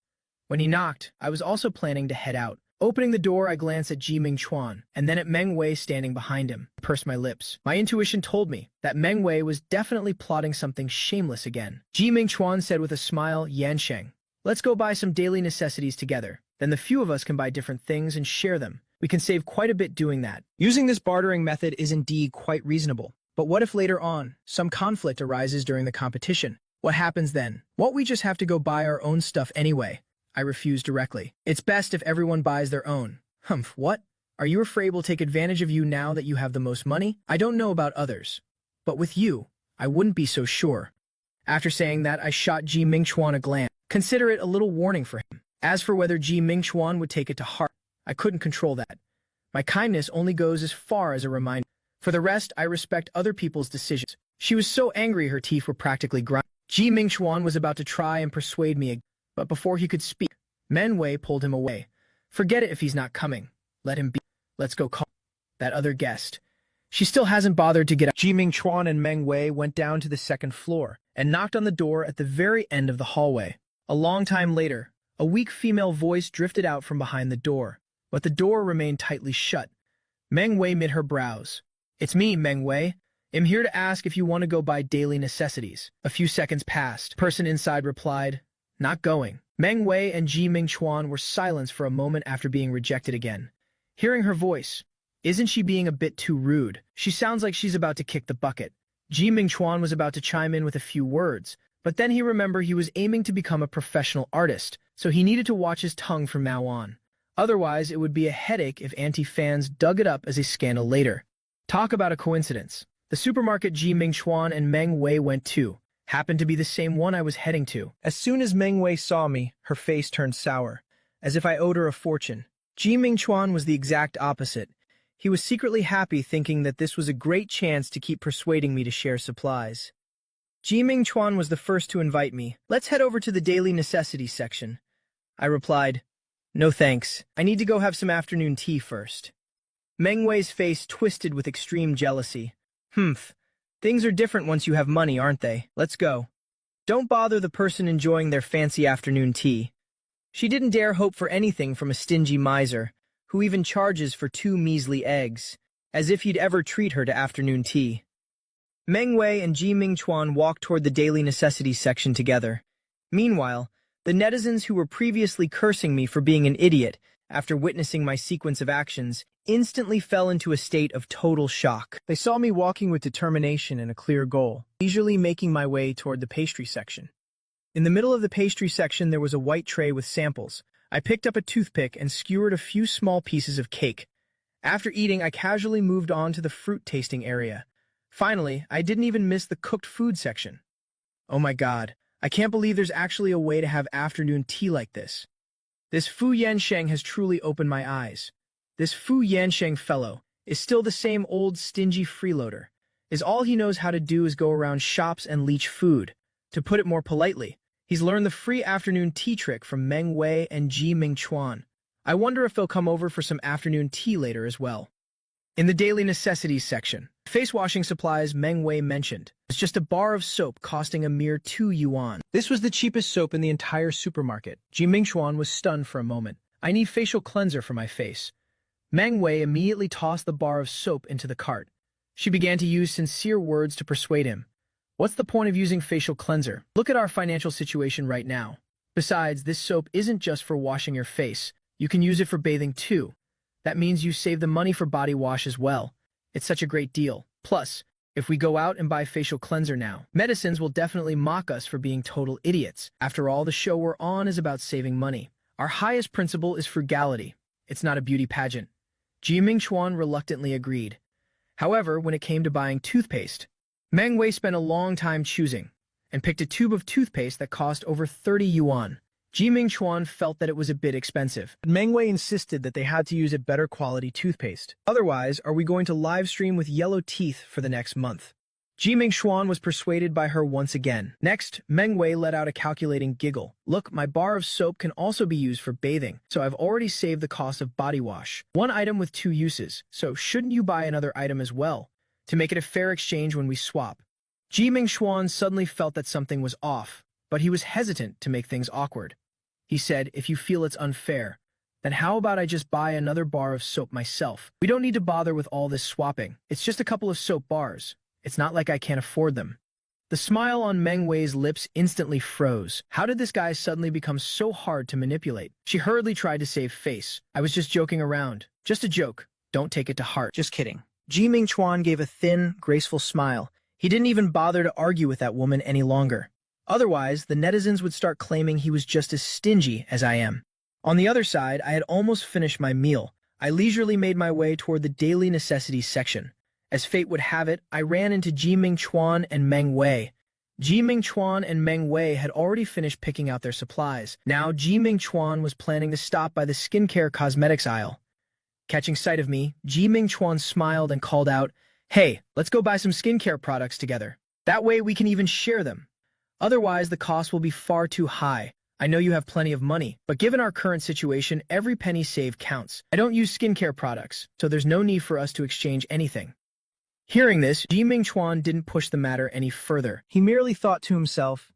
Speaker 2: When he knocked, I was also planning to head out. Opening the door, I glanced at Ji Mingchuan, and then at Meng Wei standing behind him. I pursed my lips. My intuition told me that Meng Wei was definitely plotting something shameless again. Ji Mingchuan said with a smile, Yansheng, let's go buy some daily necessities together. Then the few of us can buy different things and share them. We can save quite a bit doing that. Using this bartering method is indeed quite reasonable. But what if later on, some conflict arises during the competition? What happens then? Won't we just have to go buy our own stuff anyway? I refused directly. It's best if everyone buys their own. Humph, what? Are you afraid we'll take advantage of you now that you have the most money? I don't know about others. But with you, I wouldn't be so sure. After saying that, I shot Ji Mingchuan a glance. Consider it a little warning for him. As for whether Ji Mingchuan would take it to heart, I couldn't control that. My kindness only goes as far as a reminder. For the rest, I respect other people's decisions. She was so angry her teeth were practically grinding. Ji Mingchuan was about to try and persuade me again, but before he could speak, Meng Wei pulled him away. Forget it if he's not coming. Let him be. Let's go call that other guest. She still hasn't bothered to get out. Ji Mingchuan and Meng Wei went down to the second floor and knocked on the door at the very end of the hallway. A long time later, a weak female voice drifted out from behind the door, but the door remained tightly shut. Meng Wei knit her brows. It's me, Meng Wei. I'm here to ask if you want to go buy daily necessities. A few seconds passed. The person inside replied, not going. Meng Wei and Ji Mingchuan were silenced for a moment after being rejected again. Hearing her voice, isn't she being a bit too rude? She sounds like she's about to kick the bucket. Ji Mingchuan was about to chime in with a few words, but then he remembered he was aiming to become a professional artist, so he needed to watch his tongue from now on. Otherwise, it would be a headache if anti-fans dug it up as a scandal later. Talk about a coincidence. The supermarket Ji Mingchuan and Meng Wei went to happened to be the same one I was heading to. As soon as Meng Wei saw me, her face turned sour, as if I owed her a fortune. Ji Mingchuan was the exact opposite. He was secretly happy, thinking that this was a great chance to keep persuading me to share supplies. Ji Mingchuan was the first to invite me. Let's head over to the daily necessities section. I replied, no thanks. I need to go have some afternoon tea first. Meng Wei's face twisted with extreme jealousy. Humph. Things are different once you have money, aren't they? Let's go. Don't bother the person enjoying their fancy afternoon tea. She didn't dare hope for anything from a stingy miser, who even charges for 2 measly eggs, as if he'd ever treat her to afternoon tea. Meng Wei and Ji Mingchuan walked toward the daily necessities section together. Meanwhile, the netizens who were previously cursing me for being an idiot after witnessing my sequence of actions instantly fell into a state of total shock. They saw me walking with determination and a clear goal, leisurely making my way toward the pastry section. In the middle of the pastry section, there was a white tray with samples. I picked up a toothpick and skewered a few small pieces of cake. After eating, I casually moved on to the fruit tasting area. Finally, I didn't even miss the cooked food section. Oh my god, I can't believe there's actually a way to have afternoon tea like this. This Fu Yansheng has truly opened my eyes. This Fu Yansheng fellow is still the same old stingy freeloader. All he knows how to do is go around shops and leech food. To put it more politely, he's learned the free afternoon tea trick from Meng Wei and Ji Mingchuan. I wonder if they'll come over for some afternoon tea later as well. In the daily necessities section, face washing supplies Meng Wei mentioned. It's just a bar of soap costing a mere 2 yuan. This was the cheapest soap in the entire supermarket. Ji Mingchuan was stunned for a moment. I need facial cleanser for my face. Meng Wei immediately tossed the bar of soap into the cart. She began to use sincere words to persuade him. What's the point of using facial cleanser? Look at our financial situation right now. Besides, this soap isn't just for washing your face. You can use it for bathing too. That means you save the money for body wash as well. It's such a great deal. Plus, if we go out and buy facial cleanser now, medicines will definitely mock us for being total idiots. After all, the show we're on is about saving money. Our highest principle is frugality. It's not a beauty pageant. Ji Mingchuan reluctantly agreed. However, when it came to buying toothpaste, Meng Wei spent a long time choosing and picked a tube of toothpaste that cost over 30 yuan. Ji Mingchuan felt that it was a bit expensive. But Meng Wei insisted that they had to use a better quality toothpaste. Otherwise, are we going to live stream with yellow teeth for the next month? Ji Mingchuan was persuaded by her once again. Next, Meng Wei let out a calculating giggle. Look, my bar of soap can also be used for bathing, so I've already saved the cost of body wash. One item with 2 uses, so shouldn't you buy another item as well, to make it a fair exchange when we swap? Ji Mingchuan suddenly felt that something was off, but he was hesitant to make things awkward. He said, if you feel it's unfair, then how about I just buy another bar of soap myself? We don't need to bother with all this swapping. It's just a couple of soap bars. It's not like I can't afford them. The smile on Meng Wei's lips instantly froze. How did this guy suddenly become so hard to manipulate? She hurriedly tried to save face. I was just joking around. Just a joke. Don't take it to heart. Just kidding. Ji Mingchuan gave a thin, graceful smile. He didn't even bother to argue with that woman any longer. Otherwise, the netizens would start claiming he was just as stingy as I am. On the other side, I had almost finished my meal. I leisurely made my way toward the daily necessities section. As fate would have it, I ran into Ji Mingchuan and Meng Wei. Ji Mingchuan and Meng Wei had already finished picking out their supplies. Now, Ji Mingchuan was planning to stop by the skincare cosmetics aisle. Catching sight of me, Ji Mingchuan smiled and called out, "Hey, let's go buy some skincare products together. That way we can even share them. Otherwise, the cost will be far too high. I know you have plenty of money, but given our current situation, every penny saved counts. I don't use skincare products, so there's no need for us to exchange anything." Hearing this, Ji Mingchuan didn't push the matter any further. He merely thought to himself,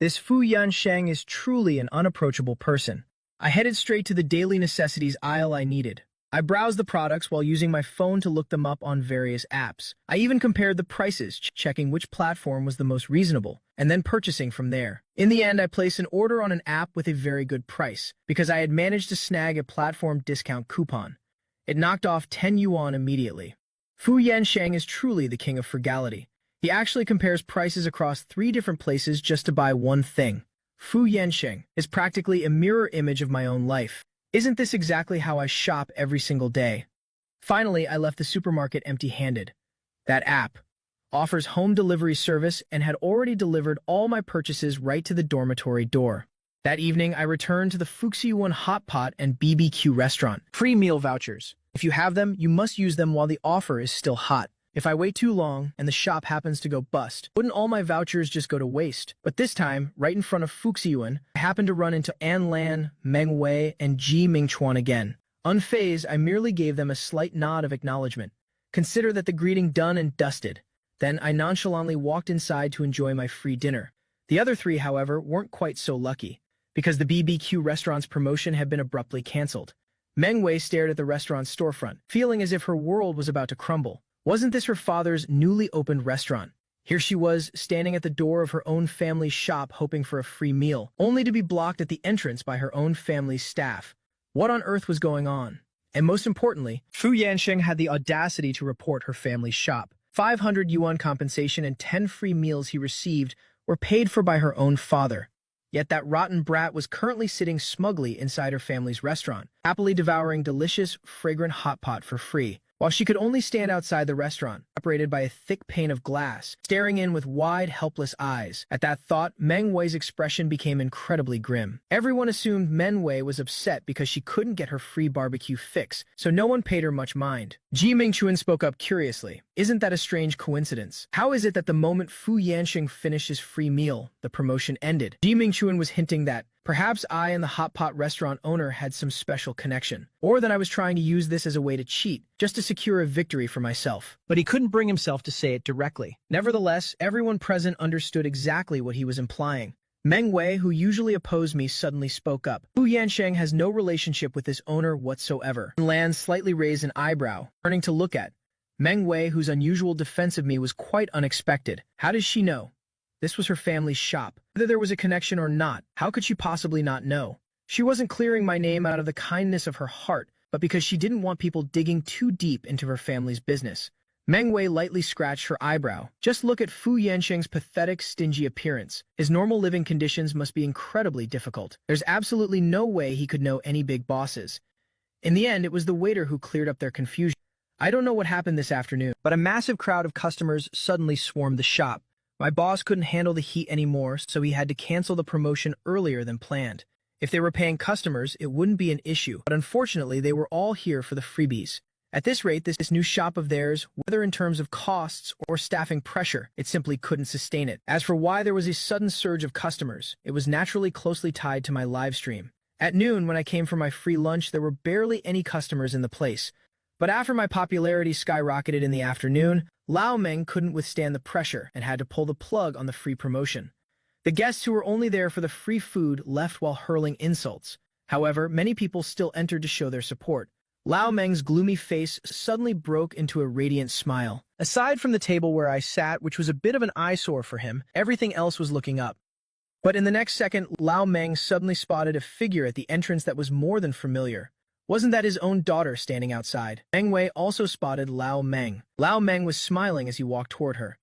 Speaker 2: this Fu Yansheng is truly an unapproachable person. I headed straight to the daily necessities aisle I needed. I browsed the products while using my phone to look them up on various apps. I even compared the prices, checking which platform was the most reasonable, and then purchasing from there. In the end, I placed an order on an app with a very good price, because I had managed to snag a platform discount coupon. It knocked off 10 yuan immediately. Fu Yansheng is truly the king of frugality. He actually compares prices across 3 different places just to buy one thing. Fu Yansheng is practically a mirror image of my own life. Isn't this exactly how I shop every single day? Finally, I left the supermarket empty-handed. That app offers home delivery service and had already delivered all my purchases right to the dormitory door. That evening, I returned to the Fuxiuan Hot Pot and BBQ restaurant. Free meal vouchers. If you have them, you must use them while the offer is still hot. If I wait too long and the shop happens to go bust, wouldn't all my vouchers just go to waste? But this time, right in front of Fuxiuan, I happened to run into An Lan, Meng Wei, and Ji Mingchuan again. Unfazed, I merely gave them a slight nod of acknowledgement. Consider that the greeting done and dusted. Then I nonchalantly walked inside to enjoy my free dinner. The other 3, however, weren't quite so lucky, because the BBQ restaurant's promotion had been abruptly cancelled. Meng Wei stared at the restaurant's storefront, feeling as if her world was about to crumble. Wasn't this her father's newly opened restaurant? Here she was, standing at the door of her own family's shop hoping for a free meal, only to be blocked at the entrance by her own family's staff. What on earth was going on? And most importantly, Fu Yansheng had the audacity to report her family's shop. 500 yuan compensation and 10 free meals he received were paid for by her own father. Yet that rotten brat was currently sitting smugly inside her family's restaurant, happily devouring delicious, fragrant hot pot for free.
Speaker 1: while she could only stand outside the restaurant, separated by a thick pane of glass, staring in with wide, helpless eyes. At that thought, Meng Wei's expression became incredibly grim. Everyone assumed Meng Wei was upset because she couldn't get her free barbecue fix, so no one paid her much mind. Ji Mingchuan spoke up curiously. Isn't that a strange coincidence? How is it that the moment Fu Yanxing finished his free meal, the promotion ended? Ji Mingchuan was hinting that perhaps I and the hot pot restaurant owner had some special connection, or that I was trying to use this as a way to cheat, just to secure a victory for myself.
Speaker 2: But he couldn't bring himself to say it directly. Nevertheless, everyone present understood exactly what he was implying. Meng Wei, who usually opposed me, suddenly spoke up. Fu Yansheng has no relationship with this owner whatsoever. Lan slightly raised an eyebrow, turning to look at Meng Wei, whose unusual defense of me was quite unexpected. How does she know? This was her family's shop. Whether there was a connection or not, how could she possibly not know? She wasn't clearing my name out of the kindness of her heart, but because she didn't want people digging too deep into her family's business. Meng Wei lightly scratched her eyebrow. Just look at Fu Yansheng's pathetic, stingy appearance. His normal living conditions must be incredibly difficult. There's absolutely no way he could know any big bosses. In the end, it was the waiter who cleared up their confusion. I don't know what happened this afternoon, but a massive crowd of customers suddenly swarmed the shop. My boss couldn't handle the heat anymore, so he had to cancel the promotion earlier than planned. If they were paying customers, it wouldn't be an issue, but unfortunately they were all here for the freebies. At this rate, this new shop of theirs, whether in terms of costs or staffing pressure, it simply couldn't sustain it. As for why there was a sudden surge of customers, it was naturally closely tied to my live stream. At noon, when I came for my free lunch, there were barely any customers in the place. But after my popularity skyrocketed in the afternoon, Lao Meng couldn't withstand the pressure and had to pull the plug on the free promotion. The guests who were only there for the free food left while hurling insults. However, many people still entered to show their support. Lao Meng's gloomy face suddenly broke into a radiant smile. Aside from the table where I sat, which was a bit of an eyesore for him, everything else was looking up. But in the next second, Lao Meng suddenly spotted a figure at the entrance that was more than familiar. Wasn't that his own daughter standing outside? Meng Wei also spotted Lao Meng. Lao Meng was smiling as he walked toward her.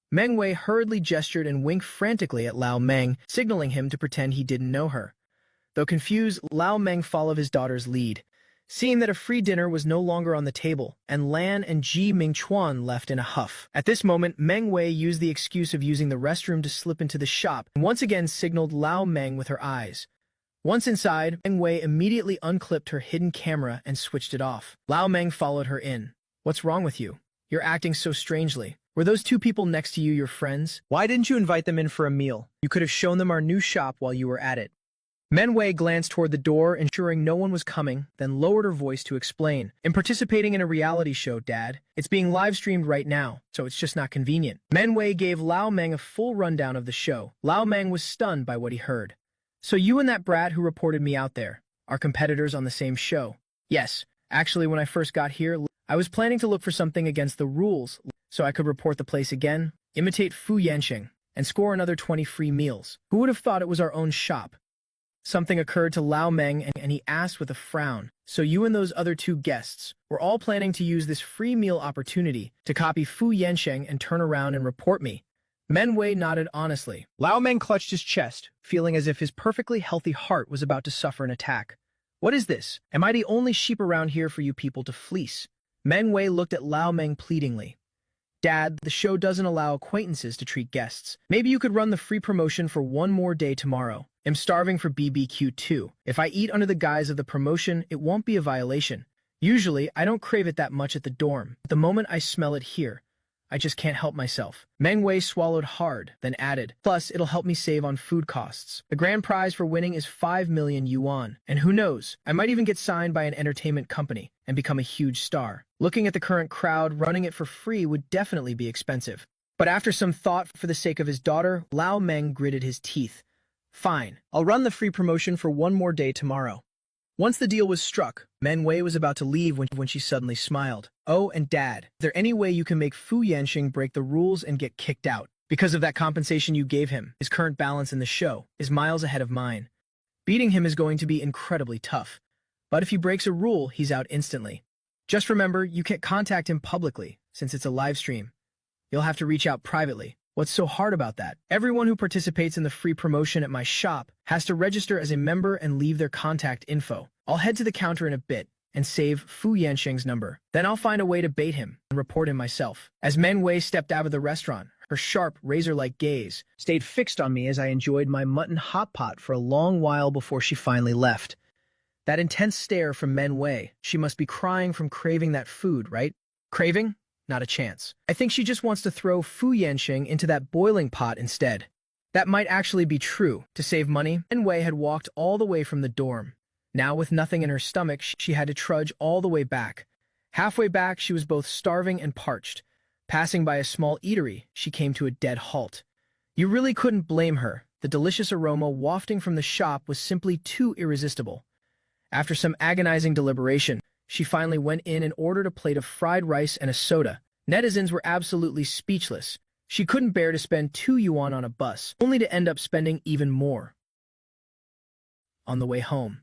Speaker 2: Meng Wei hurriedly gestured and winked frantically at Lao Meng, signaling him to pretend he didn't know her. Though confused, Lao Meng followed his daughter's lead. Seeing that a free dinner was no longer on the table, and Lan and Ji Mingchuan left in a huff. At this moment, Meng Wei used the excuse of using the restroom to slip into the shop, and once again signaled Lao Meng with her eyes. Once inside, Meng Wei immediately unclipped her hidden camera and switched it off. Lao Meng followed her in. What's wrong with you? You're acting so strangely. Were those two people next to you your friends? Why didn't you invite them in for a meal? You could have shown them our new shop while you were at it. Meng Wei glanced toward the door, ensuring no one was coming, then lowered her voice to explain. I'm participating in a reality show, Dad. It's being live-streamed right now, so it's just not convenient. Meng Wei gave Lao Meng a full rundown of the show. Lao Meng was stunned by what he heard. So you and that brat who reported me out there are competitors on the same show? Yes. Actually, when I first got here, I was planning to look for something against the rules so I could report the place again, imitate Fu Yansheng, and score another 20 free meals. Who would have thought it was our own shop? Something occurred to Lao Meng and he asked with a frown. So you and those other two guests were all planning to use this free meal opportunity to copy Fu Yansheng and turn around and report me? Meng Wei nodded honestly. Lao Meng clutched his chest, feeling as if his perfectly healthy heart was about to suffer an attack. What is this? Am I the only sheep around here for you people to fleece? Meng Wei looked at Lao Meng pleadingly. Dad, the show doesn't allow acquaintances to treat guests. Maybe you could run the free promotion for one more day tomorrow. I'm starving for BBQ too. If I eat under the guise of the promotion, it won't be a violation. Usually, I don't crave it that much at the dorm. But the moment I smell it here, I just can't help myself. Meng Wei swallowed hard, then added, plus it'll help me save on food costs. The grand prize for winning is 5 million yuan. And who knows, I might even get signed by an entertainment company and become a huge star. Looking at the current crowd, running it for free would definitely be expensive. But after some thought for the sake of his daughter, Lao Meng gritted his teeth. Fine, I'll run the free promotion for one more day tomorrow. Once the deal was struck, Meng Wei was about to leave when she suddenly smiled. Oh, and Dad, is there any way you can make Fu Yansheng break the rules and get kicked out? Because of that compensation you gave him, his current balance in the show is miles ahead of mine. Beating him is going to be incredibly tough. But if he breaks a rule, he's out instantly. Just remember, you can't contact him publicly, since it's a live stream. You'll have to reach out privately. What's so hard about that? Everyone who participates in the free promotion at my shop has to register as a member and leave their contact info. I'll head to the counter in a bit. and save Fu Yansheng's number. Then I'll find a way to bait him and report him myself. As Meng Wei stepped out of the restaurant, her sharp, razor-like gaze stayed fixed on me as I enjoyed my mutton hot pot for a long while before she finally left. That intense stare from Meng Wei, she must be crying from craving that food, right? Craving? Not a chance. I think she just wants to throw Fu Yansheng into that boiling pot instead. That might actually be true. To save money, Meng Wei had walked all the way from the dorm. Now, with nothing in her stomach, she had to trudge all the way back. Halfway back, she was both starving and parched. Passing by a small eatery, she came to a dead halt. You really couldn't blame her. The delicious aroma wafting from the shop was simply too irresistible. After some agonizing deliberation, she finally went in and ordered a plate of fried rice and a soda. Netizens were absolutely speechless. She couldn't bear to spend 2 yuan on a bus, only to end up spending even more on the way home.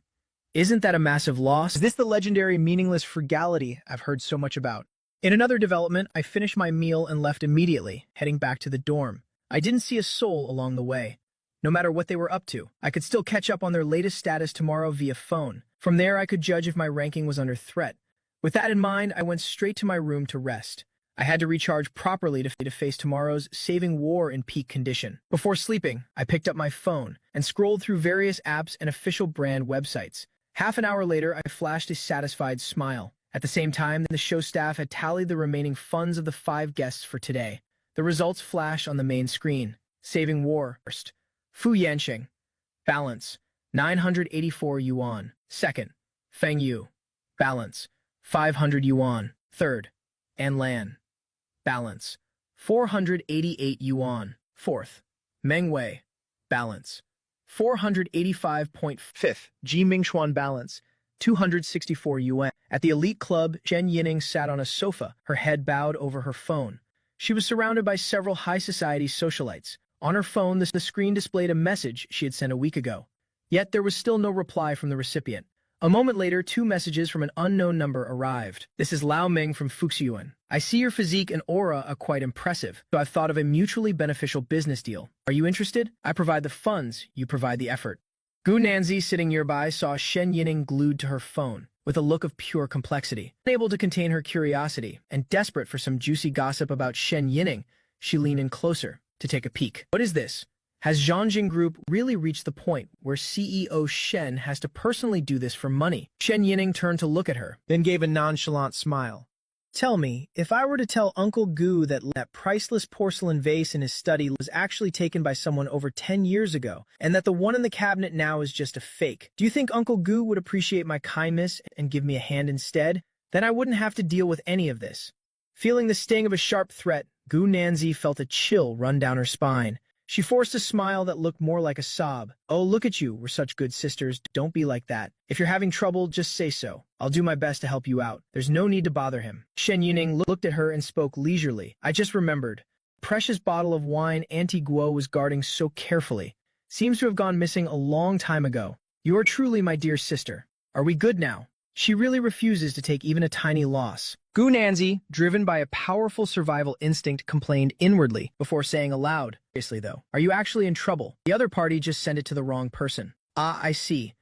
Speaker 2: Isn't that a massive loss? Is this the legendary meaningless frugality I've heard so much about? In another development, I finished my meal and left immediately, heading back to the dorm. I didn't see a soul along the way. No matter what they were up to, I could still catch up on their latest status tomorrow via phone. From there, I could judge if my ranking was under threat. With that in mind, I went straight to my room to rest. I had to recharge properly to face tomorrow's saving war in peak condition. Before sleeping, I picked up my phone and scrolled through various apps and official brand websites. Half an hour later, I flashed a satisfied smile. At the same time, the show staff had tallied the remaining funds of the 5 guests for today. The results flash on the main screen. Saving war. First, Fu Yansheng. Balance, 984 yuan. Second, Feng Yu. Balance, 500 yuan. Third, An Lan. Balance, 488 yuan. Fourth, Meng Wei. Balance, 485. Fifth, Ji Mingxuan. Balance, 264 yuan. At the elite club, Shen Yining sat on a sofa, her head bowed over her phone. She was surrounded by several high society socialites. On her phone, the screen displayed a message she had sent a week ago. Yet there was still no reply from the recipient. A moment later, 2 messages from an unknown number arrived. This is Lao Ming from Fuxiyuan. I see your physique and aura are quite impressive, so I've thought of a mutually beneficial business deal. Are you interested? I provide the funds, you provide the effort. Gu Nanzi, sitting nearby, saw Shen Yining glued to her phone, with a look of pure complexity. Unable to contain her curiosity, and desperate for some juicy gossip about Shen Yining, she leaned in closer to take a peek. What is this? Has Zhangjing Group really reached the point where CEO Shen has to personally do this for money? Shen Yining turned to look at her, then gave a nonchalant smile. Tell me, if I were to tell Uncle Gu that priceless porcelain vase in his study was actually taken by someone over 10 years ago, and that the one in the cabinet now is just a fake, do you think Uncle Gu would appreciate my kindness and give me a hand instead? Then I wouldn't have to deal with any of this. Feeling the sting of a sharp threat, Gu Nanzi felt a chill run down her spine. She forced a smile that looked more like a sob. Oh, look at you, we're such good sisters. Don't be like that. If you're having trouble, just say so. I'll do my best to help you out. There's no need to bother him. Shen Yining looked at her and spoke leisurely. I just remembered. Precious bottle of wine Auntie Guo was guarding so carefully. Seems to have gone missing a long time ago. You are truly my dear sister. Are we good now? She really refuses to take even a tiny loss. Gu Nanzi, driven by a powerful survival instinct, complained inwardly before saying aloud, seriously though, are you actually in trouble? The other party just sent it to the wrong person. Ah, I see.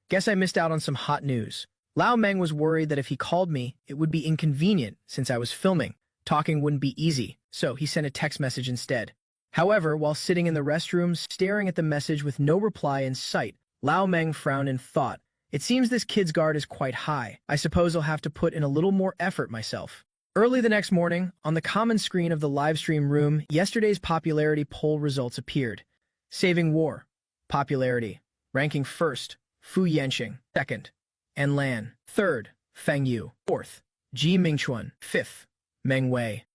Speaker 2: Guess I missed out on some hot news. Lao Meng was worried that if he called me, it would be inconvenient since I was filming. Talking wouldn't be easy, so he sent a text message instead. However, while sitting in the restroom, staring at the message with no reply in sight, Lao Meng frowned in thought. It seems this kid's guard is quite high. I suppose I'll have to put in a little more effort myself. Early the next morning, on the common screen of the livestream room, yesterday's popularity poll results appeared. Saving War. Popularity. Ranking first, Fu Yansheng. Second, An Lan. Third, Feng Yu. Fourth, Ji Mingxuan. Fifth, Meng Wei.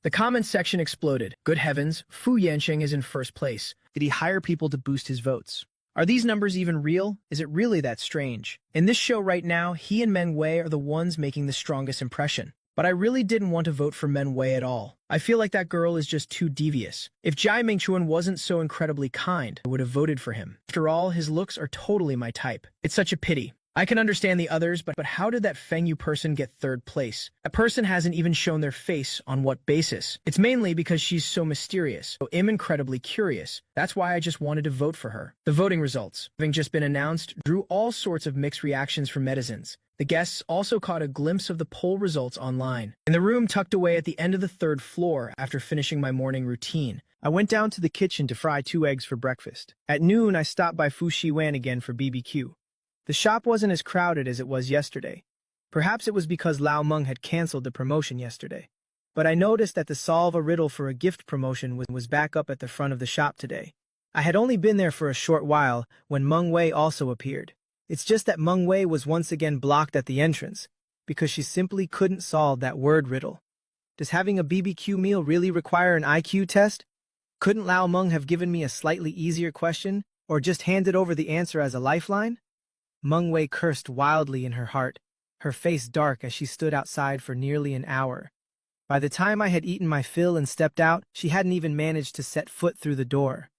Speaker 2: The comments section exploded. Good heavens, Fu Yansheng is in first place. Did he hire people to boost his votes? Are these numbers even real? Is it really that strange? In this show right now, he and Meng Wei are the ones making the strongest impression. But I really didn't want to vote for Meng Wei at all. I feel like that girl is just too devious. If Jai Mingchuan wasn't so incredibly kind, I would have voted for him. After all, his looks are totally my type. It's such a pity. I can understand the others, but how did that Feng Yu person get third place? That person hasn't even shown their face. On what basis? It's mainly because she's so mysterious, so I'm incredibly curious. That's why I just wanted to vote for her. The voting results, having just been announced, drew all sorts of mixed reactions from netizens.
Speaker 1: The guests also caught a glimpse of the poll results online. In the room tucked away at the end of the third floor after finishing my morning routine,
Speaker 2: I went down to the kitchen to fry 2 eggs for breakfast. At noon, I stopped by Fu Shi Wan again for BBQ. The shop wasn't as crowded as it was yesterday. Perhaps it was because Lao Meng had canceled the promotion yesterday. But I noticed that the Solve a Riddle for a Gift promotion was back up at the front of the shop today. I had only been there for a short while when Meng Wei also appeared. It's just that Meng Wei was once again blocked at the entrance because she simply couldn't solve that word riddle. Does having a BBQ meal really require an IQ test? Couldn't Lao Meng have given me a slightly easier question or just handed over the answer as a lifeline? Meng Wei cursed wildly in her heart, her face dark as she stood outside for nearly an hour. By the time I had eaten my fill and stepped out, she hadn't even managed to set foot through the door.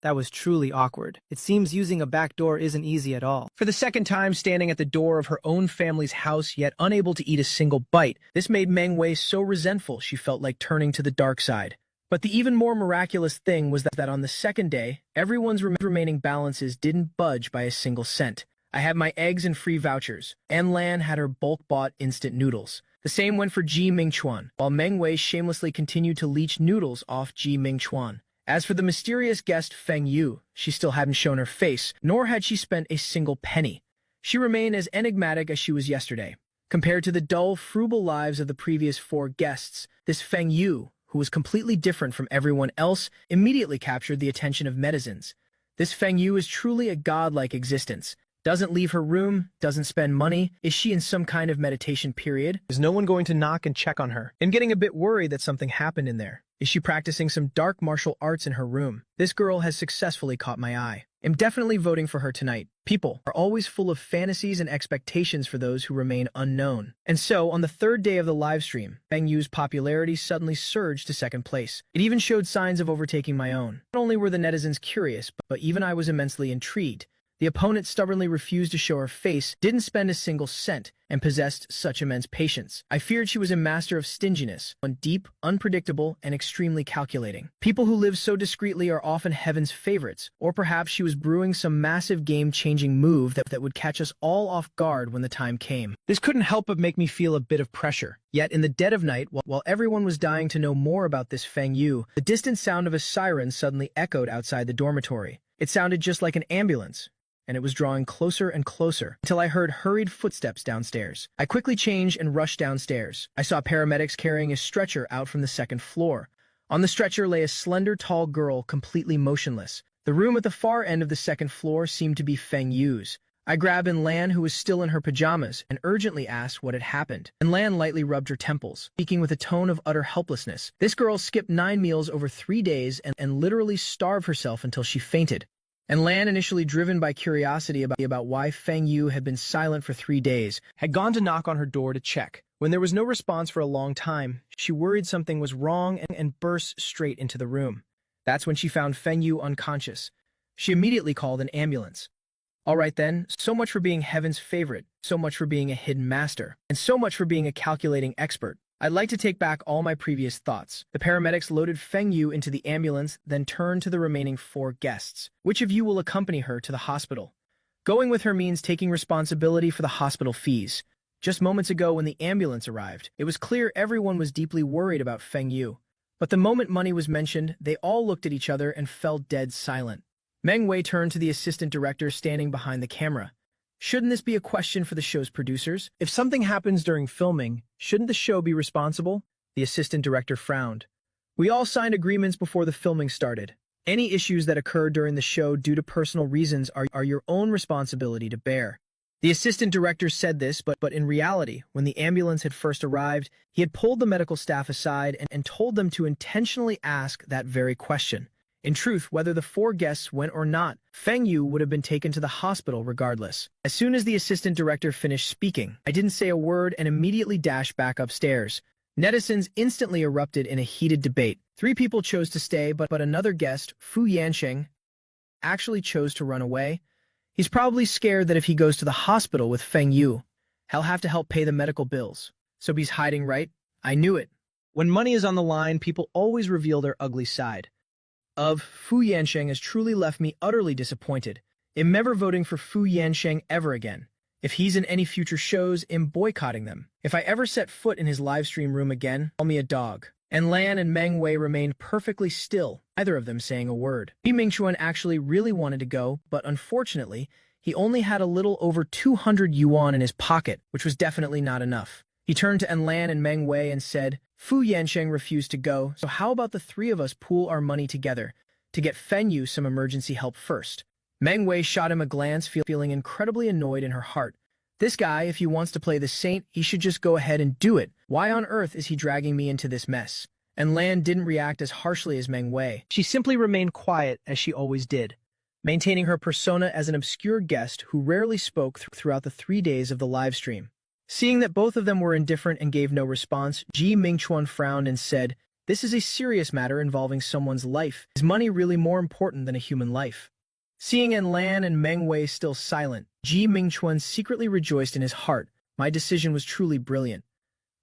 Speaker 2: That was truly awkward. It seems using a back door isn't easy at all.
Speaker 1: for the second time standing at the door of her own family's house yet unable to eat a single bite, this made Meng Wei so resentful she felt like turning to the dark side. But the even more miraculous thing was that on the second day, everyone's remaining balances didn't budge by a single cent. I had my eggs and free vouchers, and Lan had her bulk-bought instant noodles. The same went for Ji Mingchuan, while Meng Wei shamelessly continued to leech noodles off Ji Mingchuan. As for the mysterious guest Feng Yu, she still hadn't shown her face, nor had she spent a single penny. She remained as enigmatic as she was yesterday. Compared to the dull, frugal lives of the previous 4 guests, this Feng Yu, who was completely different from everyone else, immediately captured the attention of netizens. This Feng Yu is truly a godlike existence. Doesn't leave her room, doesn't spend money. Is she in some kind of meditation period?
Speaker 2: Is no one going to knock and check on her? I'm getting a bit worried that something happened in there.
Speaker 1: Is she practicing some dark martial arts in her room? This girl has successfully caught my eye. I'm definitely voting for her tonight. People are always full of fantasies and expectations for those who remain unknown. And so, on the 3rd day of the livestream, Feng Yu's popularity suddenly surged to 2nd place. It even showed signs of overtaking my own. Not only were the netizens curious, but even I was immensely intrigued. The opponent stubbornly refused to show her face, didn't spend a single cent, and possessed such immense patience. I feared she was a master of stinginess, one deep, unpredictable, and extremely calculating. People who live so discreetly are often heaven's favorites, or perhaps she was brewing some massive game-changing move that would catch us all off guard when the time came.
Speaker 2: This couldn't help but make me feel a bit of pressure.
Speaker 1: Yet in the dead of night, while everyone was dying to know more about this Feng Yu, the distant sound of a siren suddenly echoed outside the dormitory. It sounded just like an ambulance, and it was drawing closer and closer until I heard hurried footsteps downstairs. I quickly changed and rushed downstairs. I saw paramedics carrying a stretcher out from the 2nd floor. On the stretcher lay a slender, tall girl, completely motionless. The room at the far end of the 2nd floor seemed to be Feng Yu's. I grabbed Lan, who was still in her pajamas, and urgently asked what had happened. And Lan lightly rubbed her temples, speaking with a tone of utter helplessness. This girl skipped 9 meals over 3 days and literally starved herself until she fainted. And Lan, initially driven by curiosity about why Feng Yu had been silent for 3 days,
Speaker 2: Had gone to knock on her door to check. When there was no response for a long time, she worried something was wrong and burst straight into the room.
Speaker 1: That's when she found Feng Yu unconscious. She immediately called an ambulance. All right then, so much for being heaven's favorite, so much for being a hidden master, and so much for being a calculating expert. I'd like to take back all my previous thoughts. The paramedics loaded Feng Yu into the ambulance, then turned to the remaining 4 guests. Which of you will accompany her to the hospital? Going with her means taking responsibility for the hospital fees. Just moments ago when the ambulance arrived, it was clear everyone was deeply worried about Feng Yu. But the moment money was mentioned, they all looked at each other and fell dead silent. Meng Wei turned to the assistant director standing behind the camera. Shouldn't this be a question for the show's producers?
Speaker 2: If something happens during filming, shouldn't the show be responsible?
Speaker 1: The assistant director frowned. We all signed agreements before the filming started. Any issues that occur during the show due to personal reasons are your own responsibility to bear. The assistant director said this, but in reality, when the ambulance had first arrived, he had pulled the medical staff aside and told them to intentionally ask that very question. In truth, whether the 4 guests went or not, Feng Yu would have been taken to the hospital regardless. As soon as the assistant director finished speaking, I didn't say a word and immediately dashed back upstairs. Netizens instantly erupted in a heated debate. 3 people chose to stay, but another guest, Fu Yansheng, actually chose to run away. He's probably scared that if he goes to the hospital with Feng Yu, he'll have to help pay the medical bills. So he's hiding, right? I knew it.
Speaker 2: When money is on the line, people always reveal their ugly side.
Speaker 1: Fu Yansheng has truly left me utterly disappointed. I'm never voting for Fu Yansheng ever again.
Speaker 2: If he's in any future shows, I'm boycotting them. If I ever set foot in his livestream room again, call me a dog. And Lan and Meng Wei remained perfectly still, neither of them saying a word. Ji Mingchuan actually really wanted to go, but unfortunately, he only had a little over 200 yuan in his pocket, which was definitely not enough. He turned to Lan and Meng Wei and said, Fu Yansheng refused to go, so how about the three of us pool our money together to get Feng Yu some emergency help first? Meng Wei shot him a glance, feeling incredibly annoyed in her heart. This guy, if he wants to play the saint, he should just go ahead and do it. Why on earth is he dragging me into this mess? And Lan didn't react as harshly as Meng Wei. She simply remained quiet, as she always did, maintaining her persona as an obscure guest who rarely spoke throughout the 3 days of the live stream. Seeing that both of them were indifferent and gave no response, Ji Mingchuan frowned and said, This is a serious matter involving someone's life. Is money really more important than a human life? Seeing Lan and Meng Wei still silent, Ji Mingchuan secretly rejoiced in his heart. My decision was truly brilliant.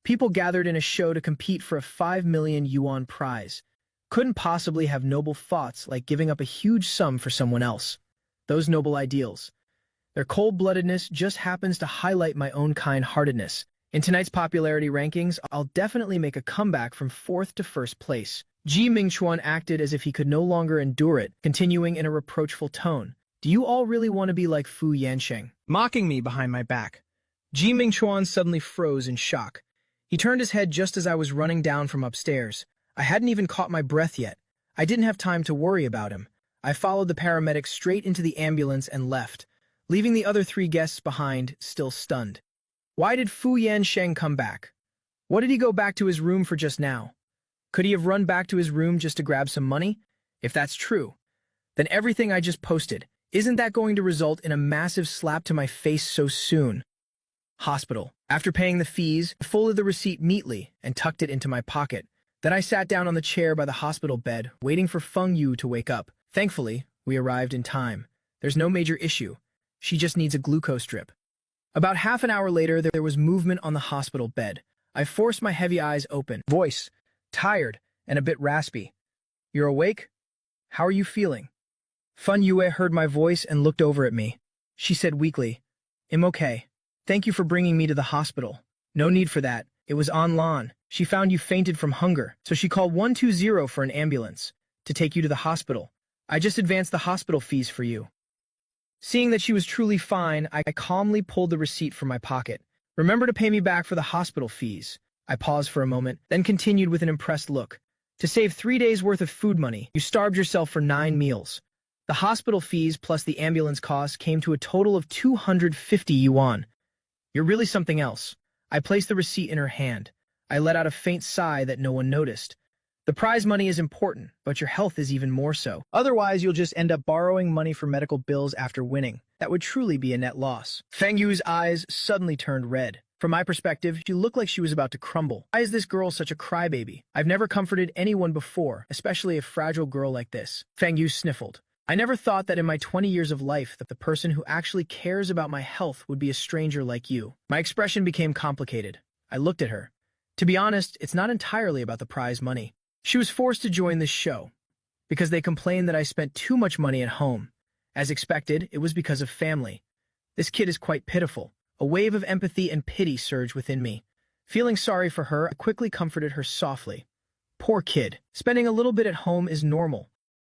Speaker 2: People gathered in a show to compete for a 5 million yuan prize. Couldn't possibly have noble thoughts like giving up a huge sum for someone else. Those noble ideals. Their cold-bloodedness just happens to highlight my own kind-heartedness. In tonight's popularity rankings, I'll definitely make a comeback from 4th to 1st place. Ji Mingchuan acted as if he could no longer endure it, continuing in a reproachful tone. Do you all really want to be like Fu Yansheng? Mocking me behind my back. Ji Mingchuan suddenly froze in shock. He turned his head just as I was running down from upstairs. I hadn't even caught my breath yet. I didn't have time to worry about him. I followed the paramedics straight into the ambulance and left, leaving the other 3 guests behind, still stunned. Why did Fu Yansheng come back? What did he go back to his room for just now? Could he have run back to his room just to grab some money? If that's true, then everything I just posted, isn't that going to result in a massive slap to my face so soon? Hospital. After paying the fees, I folded the receipt neatly and tucked it into my pocket. Then I sat down on the chair by the hospital bed, waiting for Feng Yu to wake up. Thankfully, we arrived in time. There's no major issue. She just needs a glucose drip. About half an hour later, there was movement on the hospital bed. I forced my heavy eyes open. Voice, tired and a bit raspy. You're awake? How are you feeling? Feng Yue heard my voice and looked over at me. She said weakly, I'm okay. Thank you for bringing me to the hospital. No need for that. It was on Lan. She found you fainted from hunger, so she called 120 for an ambulance to take you to the hospital. I just advanced the hospital fees for you. Seeing that she was truly fine, I calmly pulled the receipt from my pocket. Remember to pay me back for the hospital fees. I paused for a moment, then continued with an impressed look. To save 3 days' worth of food money, you starved yourself for 9 meals. The hospital fees plus the ambulance costs came to a total of 250 yuan. You're really something else. I placed the receipt in her hand. I let out a faint sigh that no one noticed. The prize money is important, but your health is even more so. Otherwise, you'll just end up borrowing money for medical bills after winning. That would truly be a net loss. Feng Yu's eyes suddenly turned red. From my perspective, she looked like she was about to crumble. Why is this girl such a crybaby? I've never comforted anyone before, especially a fragile girl like this. Feng Yu sniffled. I never thought that in my 20 years of life that the person who actually cares about my health would be a stranger like you. My expression became complicated. I looked at her. To be honest, it's not entirely about the prize money. She was forced to join this show because they complained that I spent too much money at home. As expected, it was because of family. This kid is quite pitiful. A wave of empathy and pity surged within me. Feeling sorry for her, I quickly comforted her softly. Poor kid. Spending a little bit at home is normal.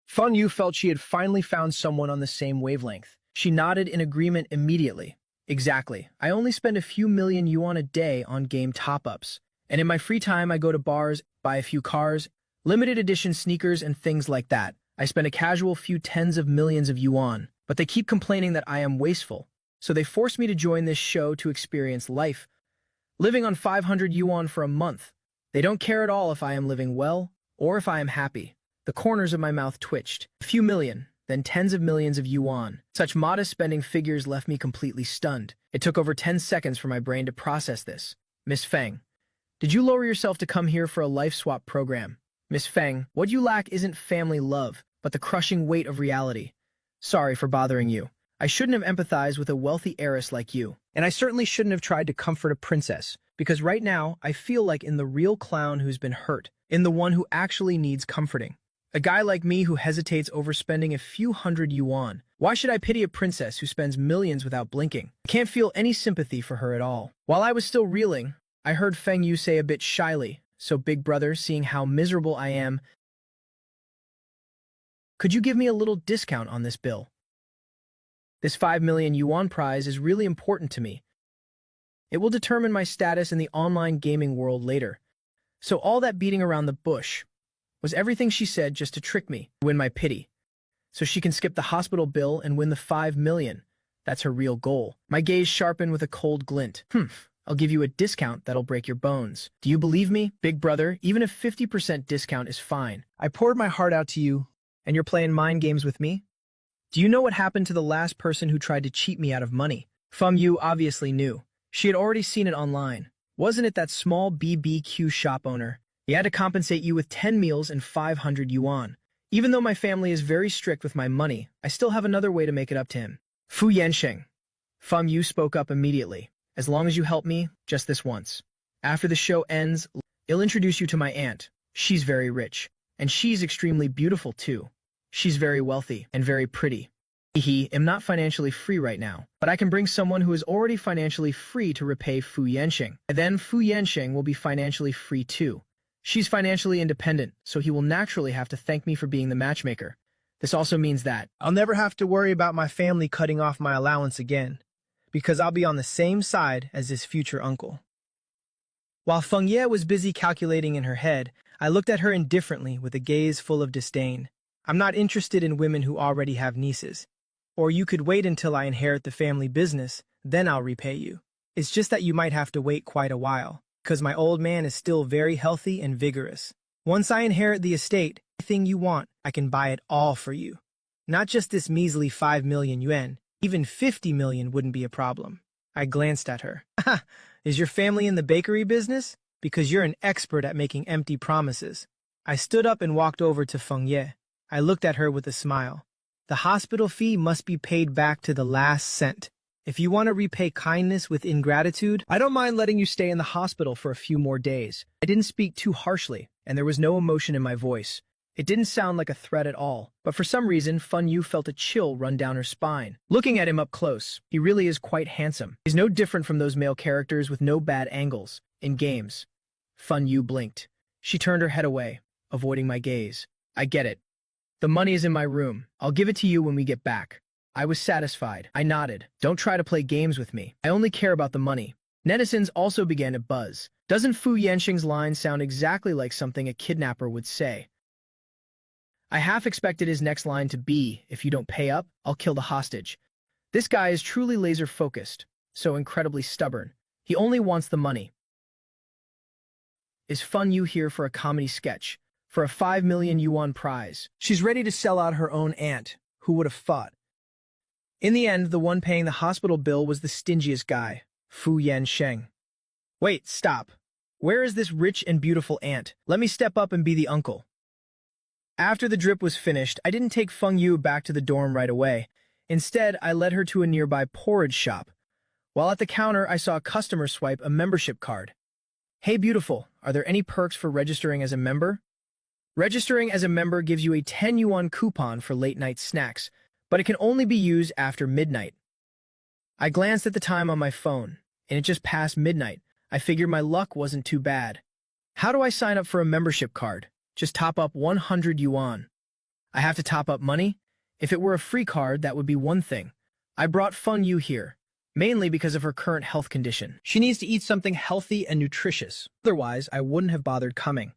Speaker 2: Feng Yu felt she had finally found someone on the same wavelength. She nodded in agreement immediately. Exactly. I only spend a few million yuan a day on game top-ups. And in my free time, I go to bars, buy a few cars, limited edition sneakers, and things like that. I spend a casual few tens of millions of yuan. But they keep complaining that I am wasteful. So they forced me to join this show to experience life. Living on 500 yuan for a month. They don't care at all if I am living well or if I am happy. The corners of my mouth twitched. A few million, then tens of millions of yuan. Such modest spending figures left me completely stunned. It took over 10 seconds for my brain to process this. Miss Feng, did you lower yourself to come here for a life swap program? Miss Feng, what you lack isn't family love, but the crushing weight of reality. Sorry for bothering you. I shouldn't have empathized with a wealthy heiress like you. And I certainly shouldn't have tried to comfort a princess, because right now I feel like in the real clown who's been hurt, in the one who actually needs comforting. A guy like me who hesitates over spending a few hundred yuan,
Speaker 1: Why should I pity a princess who spends millions without blinking? I can't feel any sympathy for her at all. While I was still reeling, I heard Feng Yu say a bit shyly, "So big brother, seeing how miserable I am, could you give me a little discount on this bill? This 5 million yuan prize is really important to me. It will determine my status in the online gaming world later." So all that beating around the bush was everything she said just to trick me, win my pity. So she can skip the hospital bill and win the 5 million. That's her real goal. My gaze sharpened with a cold glint. I'll give you a discount that'll break your bones. Do you believe me, big brother? Even a 50% discount is fine.
Speaker 2: I poured my heart out to you, and you're playing mind games with me? Do you know what happened to the last person who tried to cheat me out of money? Feng Yu obviously knew. She had already seen it online. Wasn't it that small BBQ shop owner? He had to compensate you with 10 meals and 500 yuan. Even though my family is very strict with my money, I still have another way to make it up to him. Fu Yansheng. Feng Yu spoke up immediately. As long as you help me, just this once. After the show ends, I'll introduce you to my aunt. She's very rich. And she's extremely beautiful too. She's very wealthy and very pretty. I'm not financially free right now, but I can bring someone who is already financially free to repay Fu Yansheng. And then Fu Yansheng will be financially free too. She's financially independent, so he will naturally have to thank me for being the matchmaker. This also means that
Speaker 1: I'll never have to worry about my family cutting off my allowance again, because I'll be on the same side as his future uncle. While Feng Ye was busy calculating in her head, I looked at her indifferently with a gaze full of disdain. I'm not interested in women who already have nieces. Or you could wait until I inherit the family business, then I'll repay you. It's just that you might have to wait quite a while, because my old man is still very healthy and vigorous. Once I inherit the estate, anything you want, I can buy it all for you. Not just this measly 5 million yuan, even 50 million wouldn't be a problem. I glanced at her. Is your family in the bakery business? Because you're an expert at making empty promises. I stood up and walked over to Feng Ye. I looked at her with a smile. The hospital fee must be paid back to the last cent. If you want to repay kindness with ingratitude, I don't mind letting you stay in the hospital for a few more days. I didn't speak too harshly, and there was no emotion in my voice. It didn't sound like a threat at all, but for some reason, Feng Yu felt a chill run down her spine. Looking at him up close, he really is quite handsome. He's no different from those male characters with no bad angles in games. Feng Yu blinked. She turned her head away, avoiding my gaze. I get it. The money is in my room. I'll give it to you when we get back. I was satisfied. I nodded. Don't try to play games with me. I only care about the money. Netizens also began to buzz. Doesn't Fu Yansheng's line sound exactly like something a kidnapper would say? I half expected his next line to be, if you don't pay up, I'll kill the hostage. This guy is truly laser-focused, so incredibly stubborn. He only wants the money. Is Feng Yu here for a comedy sketch? For a 5 million yuan prize? She's ready to sell out her own aunt. Who would have thought? In the end, the one paying the hospital bill was the stingiest guy, Fu Yansheng. Wait, stop. Where is this rich and beautiful aunt? Let me step up and be the uncle. After the drip was finished, I didn't take Feng Yu back to the dorm right away. Instead, I led her to a nearby porridge shop. While at the counter, I saw a customer swipe a membership card. Hey, beautiful, are there any perks for registering as a member? Registering as a member gives you a 10 yuan coupon for late-night snacks, but it can only be used after midnight. I glanced at the time on my phone, and it just passed midnight. I figured my luck wasn't too bad. How do I sign up for a membership card? Just top up 100 yuan. I have to top up money? If it were a free card, that would be one thing. I brought Feng Yu here, mainly because of her current health condition. She needs to eat something healthy and nutritious. Otherwise, I wouldn't have bothered coming.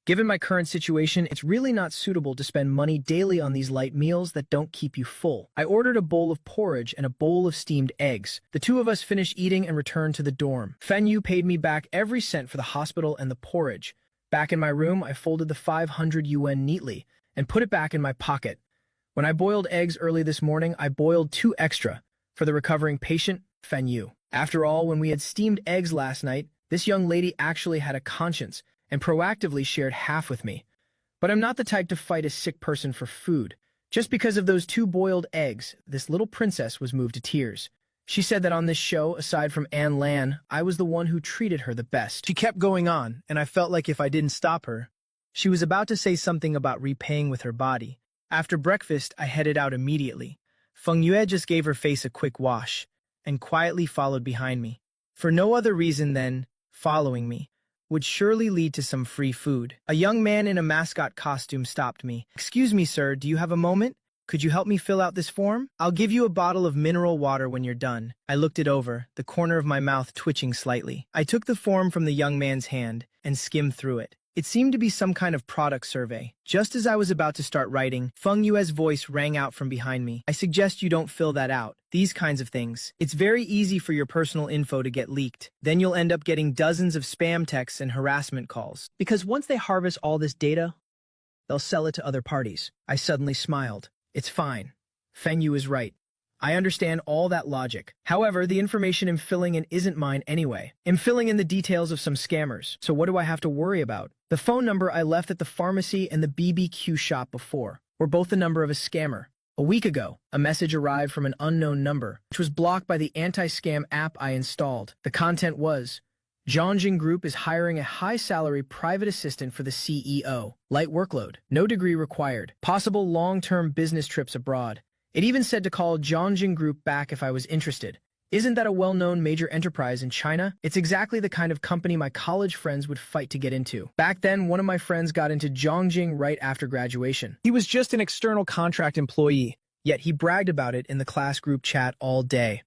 Speaker 1: Given my current situation, it's really not suitable to spend money daily on these light meals that don't keep you full. I ordered a bowl of porridge and a bowl of steamed eggs. The two of us finished eating and returned to the dorm. Feng Yu paid me back every cent for the hospital and the porridge. Back in my room, I folded the 500 yuan neatly and put it back in my pocket. When I boiled eggs early this morning, I boiled 2 extra for the recovering patient, Feng Yu. After all, when we had steamed eggs last night, this young lady actually had a conscience and proactively shared half with me. But I'm not the type to fight a sick person for food. Just because of those 2 boiled eggs, this little princess was moved to tears. She said that on this show, aside from Anne Lan, I was the one who treated her the best. She kept going on, and I felt like if I didn't stop her, she was about to say something about repaying with her body. After breakfast, I headed out immediately.
Speaker 2: Feng Yue just gave her face a quick wash and quietly followed behind me. For no other reason than following me would surely lead to some free food. A young man in a mascot costume stopped me. "Excuse me, sir, do you have a moment? Could you help me fill out this form? I'll give you a bottle of mineral water when you're done." I looked it over, the corner of my mouth twitching slightly. I took the form from the young man's hand and skimmed through it. It seemed to be some kind of product survey. Just as I was about to start writing, Feng Yue's voice rang out from behind me. "I suggest you don't fill that out. These kinds of things. It's very easy for your personal info to get leaked. Then you'll end up getting dozens of spam texts and harassment calls. Because once they harvest all this data, they'll sell it to other parties." I suddenly smiled. It's fine. Feng Yue is right. I understand all that logic. However, the information I'm filling in isn't mine anyway. I'm filling in the details of some scammers, so what do I have to worry about? The phone number I left at the pharmacy and the BBQ shop before were both the number of a scammer. A week ago, a message arrived from an unknown number, which was blocked by the anti-scam app I installed. The content was, "Zhongjing Group is hiring a high-salary private assistant for the CEO. Light workload. No degree required. Possible long-term business trips abroad." It even said to call Zhongjing Group back if I was interested. Isn't that a well-known major enterprise in China? It's exactly the kind of company my college friends would fight to get into. Back then, one of my friends got into Zhongjing right after graduation. He was just an external contract employee, yet he bragged about it in the class group chat all day.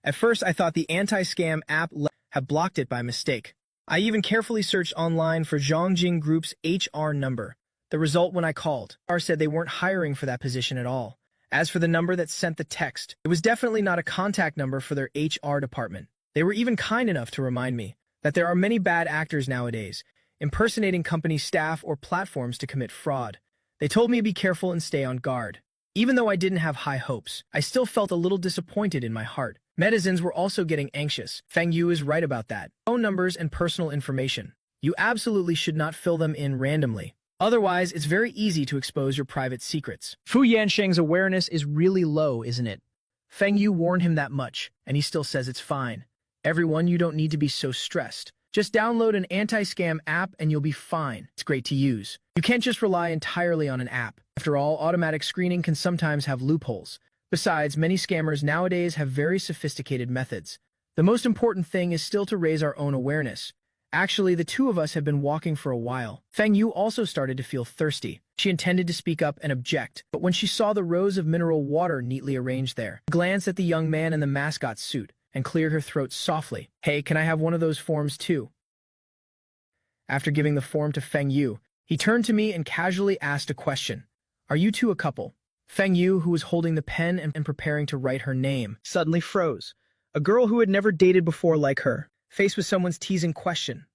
Speaker 2: At first, I thought the anti-scam app had blocked it by mistake. I even carefully searched online for Zhongjing Group's HR number. The result when I called, HR said they weren't hiring for that position at all. As for the number that sent the text, it was definitely not a contact number for their HR department. They were even kind enough to remind me that there are many bad actors nowadays, impersonating company staff or platforms to commit fraud. They told me to be careful and stay on guard. Even though I didn't have high hopes, I still felt a little disappointed in my heart. Netizens were also getting anxious. Feng Yue is right about that. Phone numbers and personal information. You absolutely should not fill them in randomly. Otherwise, it's very easy to expose your private secrets. Fu Yansheng's awareness is really low, isn't it? Feng Yue warned him that much, and he still says it's fine. Everyone, you don't need to be so stressed. Just download an anti-scam app and you'll be fine. It's great to use. You can't just rely entirely on an app. After all, automatic screening can sometimes have loopholes. Besides, many scammers nowadays have very sophisticated methods. The most important thing is still to raise our own awareness. Actually, the two of us have been walking for a while. Feng Yue also started to feel thirsty. She intended to speak up and object, but when she saw the rows of mineral water neatly arranged there, she glanced at the young man in the mascot suit and cleared her throat softly. "Hey, can I have one of those forms too?" After giving the form to Feng Yue, he turned to me and casually asked a question. "Are you two a couple?" Feng Yue, who was holding the pen and preparing to write her name, suddenly froze. A girl who had never dated before like her, faced with someone's teasing question.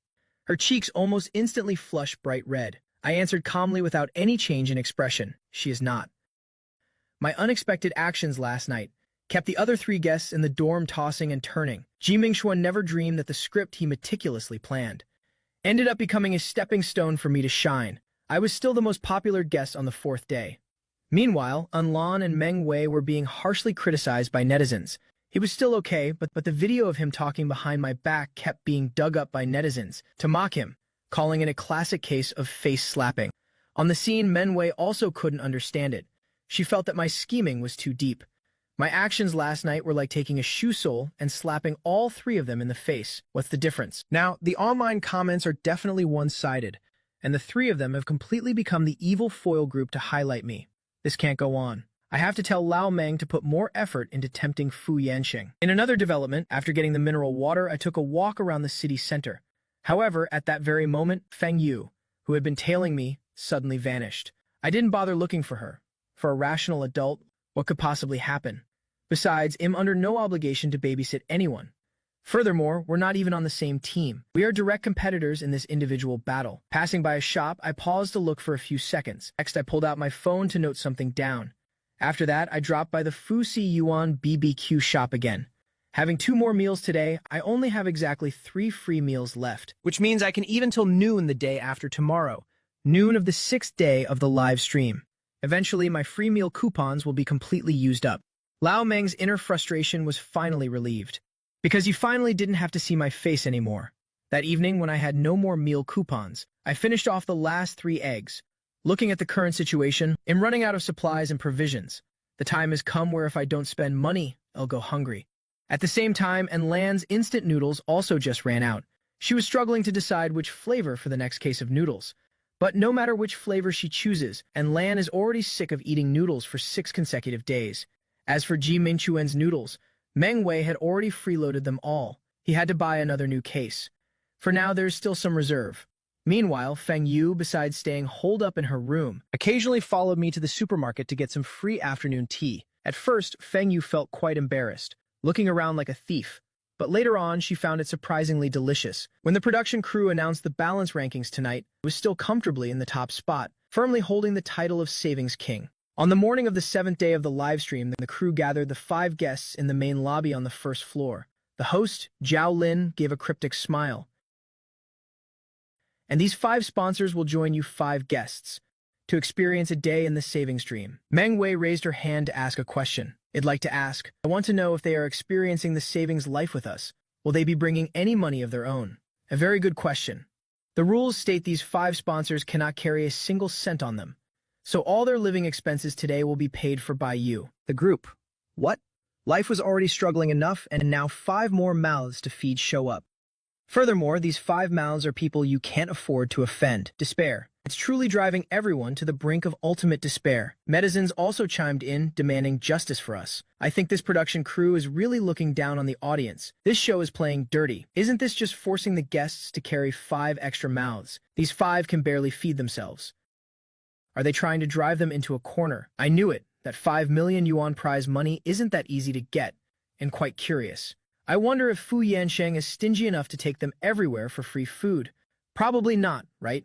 Speaker 2: Her cheeks almost instantly flushed bright red. I answered calmly without any change in expression. "She is not." My unexpected actions last night kept the other three guests in the dorm tossing and turning. Ji Mingxuan never dreamed that the script he meticulously planned ended up becoming a stepping stone for me to shine. I was still the most popular guest on the fourth day. Meanwhile, Unlan and Meng Wei were being harshly criticized by netizens. He was still okay, but the video of him talking behind my back kept being dug up by netizens to mock him, calling it a classic case of face slapping. On the scene, Meng Wei also couldn't understand it. She felt that my scheming was too deep. My actions last night were like taking a shoe sole and slapping all three of them in the face. What's the difference? Now, the online comments are definitely one-sided, and the three of them have completely become the evil foil group to highlight me. This can't go on. I have to tell Lao Meng to put more effort into tempting Fu Yansheng. In another development, after getting the mineral water, I took a walk around the city center. However, at that very moment, Feng Yue, who had been tailing me, suddenly vanished. I didn't bother looking for her. For a rational adult, what could possibly happen? Besides, I'm under no obligation to babysit anyone. Furthermore, we're not even on the same team. We are direct competitors in this individual battle. Passing by a shop, I paused to look for a few seconds. Next, I pulled out my phone to note something down. After that, I dropped by the Fuxi Yuan BBQ shop again. Having 2 more meals today, I only have exactly 3 free meals left, which means I can eat until noon the day after tomorrow, noon of the 6th day of the live stream. Eventually, my free meal coupons will be completely used up. Lao Meng's inner frustration was finally relieved, because he finally didn't have to see my face anymore. That evening, when I had no more meal coupons, I finished off the last 3 eggs. Looking at the current situation, I'm running out of supplies and provisions. The time has come where if I don't spend money, I'll go hungry. At the same time, and Lan's instant noodles also just ran out. She was struggling to decide which flavor for the next case of noodles. But no matter which flavor she chooses, and Lan is already sick of eating noodles for 6 consecutive days. As for Ji Mingchuan's noodles, Meng Wei had already freeloaded them all. He had to buy another new case. For now, there's still some reserve. Meanwhile, Feng Yu, besides staying holed up in her room, occasionally followed me to the supermarket to get some free afternoon tea. At first, Feng Yu felt quite embarrassed, looking around like a thief. But later on, she found it surprisingly delicious. When the production crew announced the balance rankings tonight, it was still comfortably in the top spot, firmly holding the title of Savings King. On the morning of the 7th day of the livestream, the crew gathered the 5 guests in the main lobby on the first floor. The host, Zhao Lin, gave a cryptic smile. And these 5 sponsors will join you 5 guests to experience a day in the savings dream. Meng Wei raised her hand to ask a question. I'd like to ask, I want to know if they are experiencing the savings life with us. Will they be bringing any money of their own? A very good question. The rules state these 5 sponsors cannot carry a single cent on them. So all their living expenses today will be paid for by you. The group. What? Life was already struggling enough, and now 5 more mouths to feed show up. Furthermore, these 5 mouths are people you can't afford to offend. Despair. It's truly driving everyone to the brink of ultimate despair. Medizins also chimed in, demanding justice for us. I think this production crew is really looking down on the audience. This show is playing dirty. Isn't this just forcing the guests to carry 5 extra mouths? These 5 can barely feed themselves. Are they trying to drive them into a corner? I knew it. That 5 million yuan prize money isn't that easy to get, and quite curious. I wonder if Fu Yansheng is stingy enough to take them everywhere for free food. Probably not, right?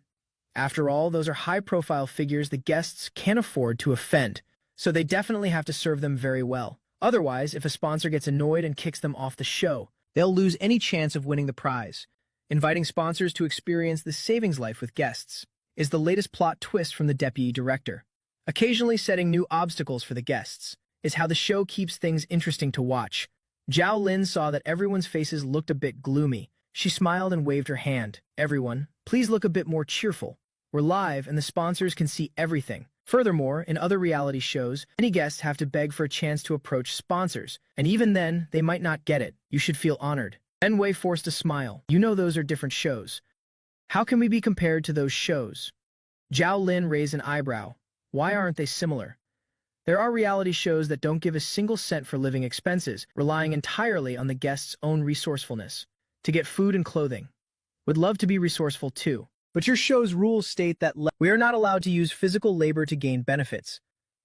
Speaker 2: After all, those are high-profile figures the guests can't afford to offend, so they definitely have to serve them very well. Otherwise, if a sponsor gets annoyed and kicks them off the show, they'll lose any chance of winning the prize. Inviting sponsors to experience the savings life with guests is the latest plot twist from the deputy director. Occasionally setting new obstacles for the guests is how the show keeps things interesting to watch. Zhao Lin saw that everyone's faces looked a bit gloomy. She smiled and waved her hand. Everyone, please look a bit more cheerful. We're live and the sponsors can see everything. Furthermore, in other reality shows, many guests have to beg for a chance to approach sponsors, and even then, they might not get it. You should feel honored. Meng Wei forced a smile. You know those are different shows. How can we be compared to those shows? Zhao Lin raised an eyebrow. Why aren't they similar? There are reality shows that don't give a single cent for living expenses, relying entirely on the guests' own resourcefulness to get food and clothing. Would love to be resourceful too. But your show's rules state that we are not allowed to use physical labor to gain benefits.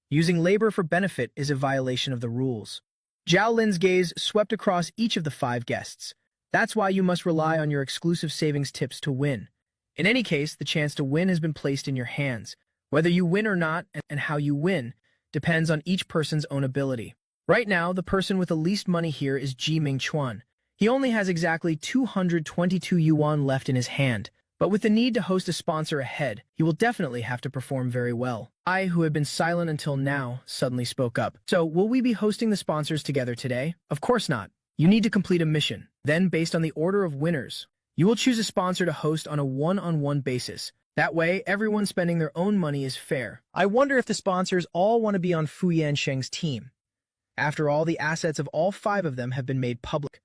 Speaker 2: Using labor for benefit is a violation of the rules. Zhao Lin's gaze swept across each of the 5 guests. That's why you must rely on your exclusive savings tips to win. In any case, the chance to win has been placed in your hands. Whether you win or not, and how you win, depends on each person's own ability. Right now, the person with the least money here is Ji Mingchuan. He only has exactly 222 yuan left in his hand. But with the need to host a sponsor ahead, he will definitely have to perform very well. I, who had been silent until now, suddenly spoke up. So, will we be hosting the sponsors together today? Of course not. You need to complete a mission. Then, based on the order of winners, you will choose a sponsor to host on a one-on-one basis. That way, everyone spending their own money is fair. I wonder if the sponsors all want to be on Fu Yansheng's team. After all, the assets of all 5 of them have been made public.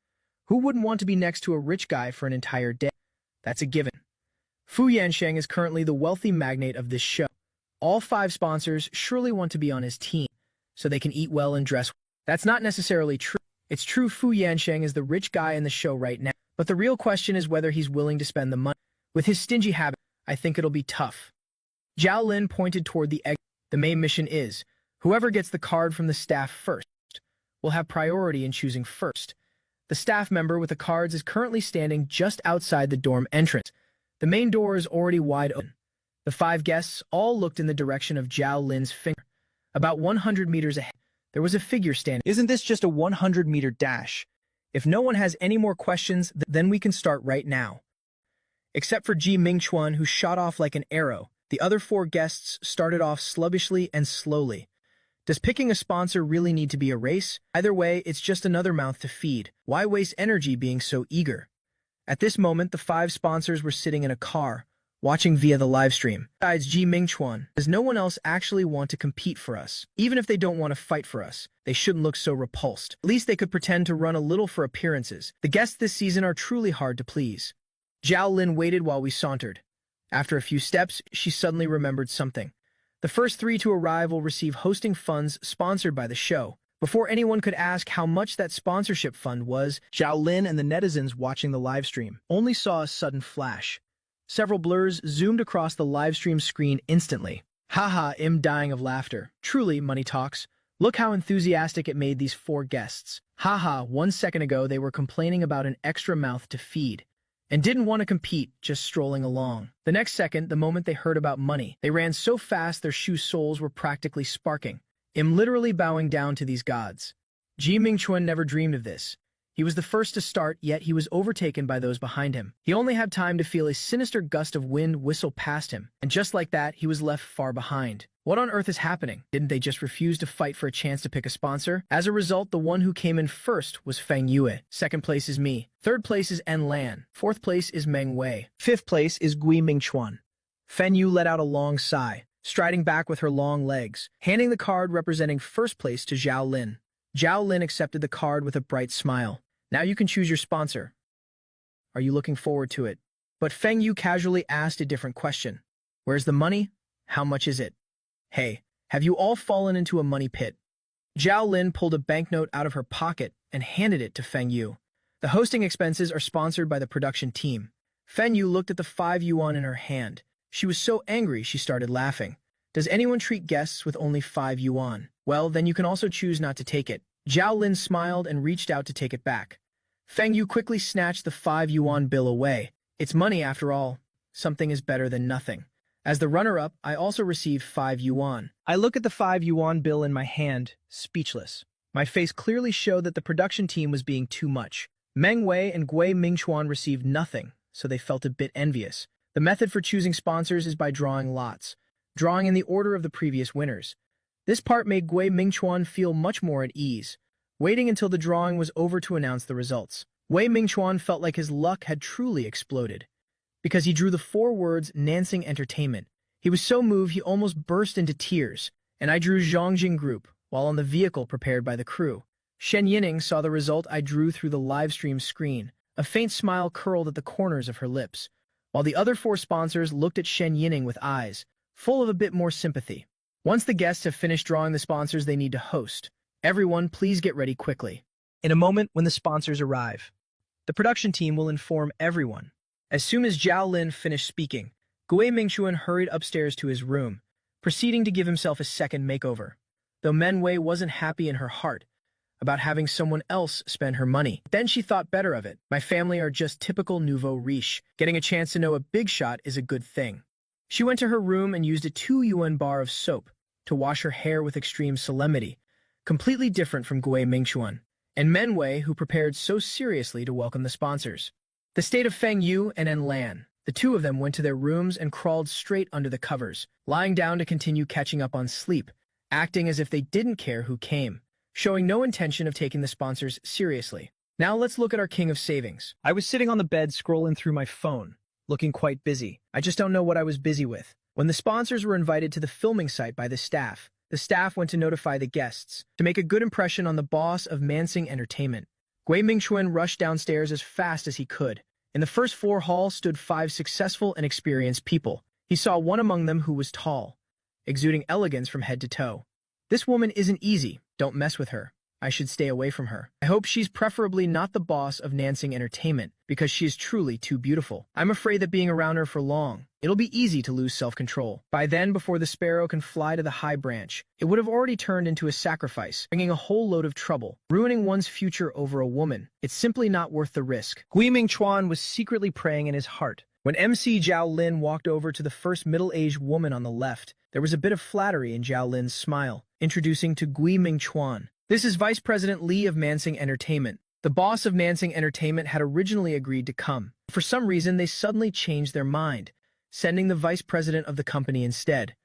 Speaker 2: Who wouldn't want to be next to a rich guy for an entire day? That's a given. Fu Yansheng is currently the wealthy magnate of this show. All 5 sponsors surely want to be on his team, so they can eat well and dress well. That's not necessarily true. It's true Fu Yansheng is the rich guy in the show right now, but the real question is whether he's willing to spend the money. With his stingy habit, I think it'll be tough. Zhao Lin pointed toward the exit. The main mission is, whoever gets the card from the staff first will have priority in choosing first. The staff member with the cards is currently standing just outside the dorm entrance. The main door is already wide open. The 5 guests all looked in the direction of Zhao Lin's finger. About 100 meters ahead, there was a figure standing. Isn't this just a 100-meter dash? If no one has any more questions, then we can start right now. Except for Ji Mingchuan, who shot off like an arrow, the other 4 guests started off sluggishly and slowly. Does picking a sponsor really need to be a race? Either way, it's just another mouth to feed. Why waste energy being so eager? At this moment, the 5 sponsors were sitting in a car,
Speaker 1: watching via the live stream. Besides Ji Mingchuan, does no one else actually want to compete for us? Even if they don't want to fight for us, they shouldn't look so repulsed. At least they could pretend to run a little for appearances. The guests this season are truly hard to please. Zhao Lin waited while we sauntered. After a few steps, she suddenly remembered something. The first 3 to arrive will receive hosting funds sponsored by the show. Before anyone could ask how much that sponsorship fund was,
Speaker 2: Zhao Lin and the netizens watching the live stream only saw a sudden flash. Several blurs zoomed across the live stream screen instantly. Haha, I'm dying of laughter. Truly, Money Talks. Look how enthusiastic it made these 4 guests. Haha, 1 second ago they were complaining about an extra mouth to feed and didn't want to compete, just strolling along. The next second, the moment they heard about money, they ran so fast their shoe soles were practically sparking. I'm literally bowing down to these gods. Ji Mingchuan never dreamed of this. He was the first to start, yet he was overtaken by those behind him. He only had time to feel a sinister gust of wind whistle past him, and just like that, he was left far behind. What on earth is happening? Didn't they just refuse to fight for a chance to pick a sponsor? As a result, the one who came in first was Feng Yue. Second place is me. Third place is En Lan. Fourth place is Meng Wei. Fifth place is Gui Mingchuan. Feng Yue let out a long sigh, striding back with her long legs, handing the card representing first place to Zhao Lin. Zhao Lin accepted the card with a bright smile. Now you can choose your sponsor. Are you looking forward to it? But Feng Yue casually asked a different question. Where's the money? How much is it? Hey, have you all fallen into a money pit? Zhao Lin pulled a banknote out of her pocket and handed it to Feng Yue. The hosting expenses are sponsored by the production team. Feng Yue looked at the 5 yuan in her hand. She was so angry she started laughing. Does anyone treat guests with only 5 yuan? Well, then you can also choose not to take it. Zhao Lin smiled and reached out to take it back. Feng Yue quickly snatched the 5 yuan bill away. It's money after all. Something is better than nothing. As the runner-up, I also received 5 yuan. I look at the 5 yuan bill in my hand, speechless. My face clearly showed that the production team was being too much. Meng Wei and Gui Mingchuan received nothing, so they felt a bit envious. The method for choosing sponsors is by drawing lots, drawing in the order of the previous winners. This part made Gui Mingchuan feel much more at ease, waiting until the drawing was over to announce the results. Gui Mingchuan felt like his luck had truly exploded, because he drew the 4 words Nansing Entertainment. He was so moved he almost burst into tears, and I drew Zhongjing Group, while on the vehicle prepared by the crew. Shen Yining saw the result I drew through the live stream screen. A faint smile curled at the corners of her lips, while the other 4 sponsors looked at Shen Yining with eyes full of a bit more sympathy. Once the guests have finished drawing the sponsors they need to host, everyone please get ready quickly. In a moment, when the sponsors arrive, the production team will inform everyone. As soon as Zhao Lin finished speaking, Gui Mingchuan hurried upstairs to his room, proceeding to give himself a second makeover. Though Meng Wei wasn't happy in her heart about having someone else spend her money, then she thought better of it. My family are just typical nouveau riche. Getting a chance to know a big shot is a good thing. She went to her room and used a 2 yuan bar of soap to wash her hair with extreme solemnity, completely different from Gui Mingchuan and Meng Wei, who prepared so seriously to welcome the sponsors. The state of Feng Yue and En Lan. The 2 of them went to their rooms and crawled straight under the covers, lying down to continue catching up on sleep, acting as if they didn't care who came, showing no intention of taking the sponsors seriously. Now let's look at our king of savings. I was sitting on the bed scrolling through my phone, looking quite busy. I just don't know what I was busy with. When the sponsors were invited to the filming site by the staff went to notify the guests. To make a good impression on the boss of Nansing Entertainment, Gui Mingchuan rushed downstairs as fast as he could. In the first floor hall stood 5 successful and experienced people. He saw one among them who was tall, exuding elegance from head to toe. This woman isn't easy. Don't mess with her. I should stay away from her. I hope she's preferably not the boss of Nansing Entertainment, because she is truly too beautiful. I'm afraid that being around her for long, it'll be easy to lose self-control. By then, before the sparrow can fly to the high branch, it would have already turned into a sacrifice, bringing a whole load of trouble, ruining one's future over a woman. It's simply not worth the risk. Gui Mingchuan was secretly praying in his heart. When MC Zhao Lin walked over to the first middle-aged woman on the left, there was a bit of flattery in Zhao Lin's smile, introducing to Gui Mingchuan. This is Vice President Li of Nansing Entertainment. The boss of Nansing Entertainment had originally agreed to come. For some reason, they suddenly changed their mind, sending the vice president of the company instead.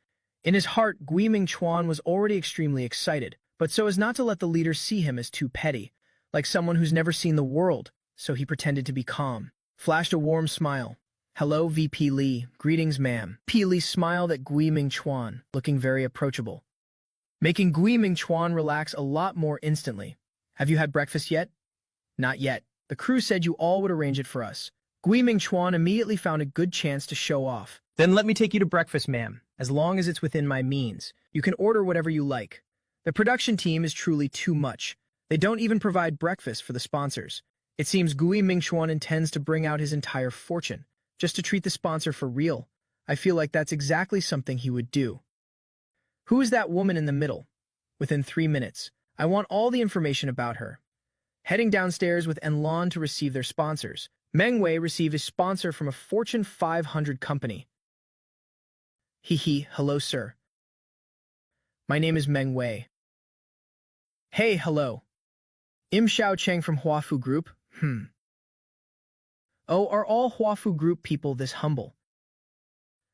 Speaker 2: In his heart, Gui Mingchuan was already extremely excited, but so as not to let the leader see him as too petty, like someone who's never seen the world, so he pretended to be calm, flashed a warm smile,
Speaker 1: Hello, VP Lee. Greetings, ma'am. P. Lee smiled at Gui Ming Chuan, looking very approachable, making Gui Ming Chuan relax a lot more instantly. Have you had breakfast yet? Not yet. The crew said you all would arrange it for us. Gui Ming Chuan immediately found a good chance to show off. Then let me take you to breakfast, ma'am. As long as it's within my means. You can order whatever you like. The production team is truly too much. They don't even provide breakfast for the sponsors. It seems Gui Ming Chuan intends to bring out his entire fortune, just to treat the sponsor for real. I feel like that's exactly something he would do. Who is that woman in the middle? Within 3 minutes. I want all the information about her. Heading downstairs with Enlon to receive their sponsors. Meng Wei received a sponsor from a Fortune 500 company. Hello, sir. My name is Meng Wei. Hey, hello. Im Xiao Cheng from Huafu Group? Oh, are all Huafu Group people this humble?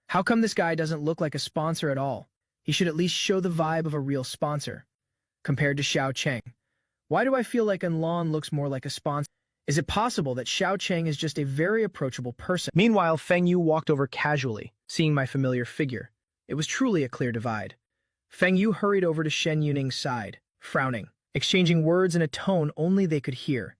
Speaker 1: How come this guy doesn't look like a sponsor at all? He should at least show the vibe of a real sponsor. Compared to Xiao Cheng. Why do I feel like Enlon looks more like a sponsor? Is it possible that Xiao Cheng is just a very approachable person? Meanwhile, Feng Yu walked over casually, seeing my familiar figure. It was truly a clear divide. Feng Yu hurried over to Shen Yuning's side, frowning, exchanging words in a tone only they could hear.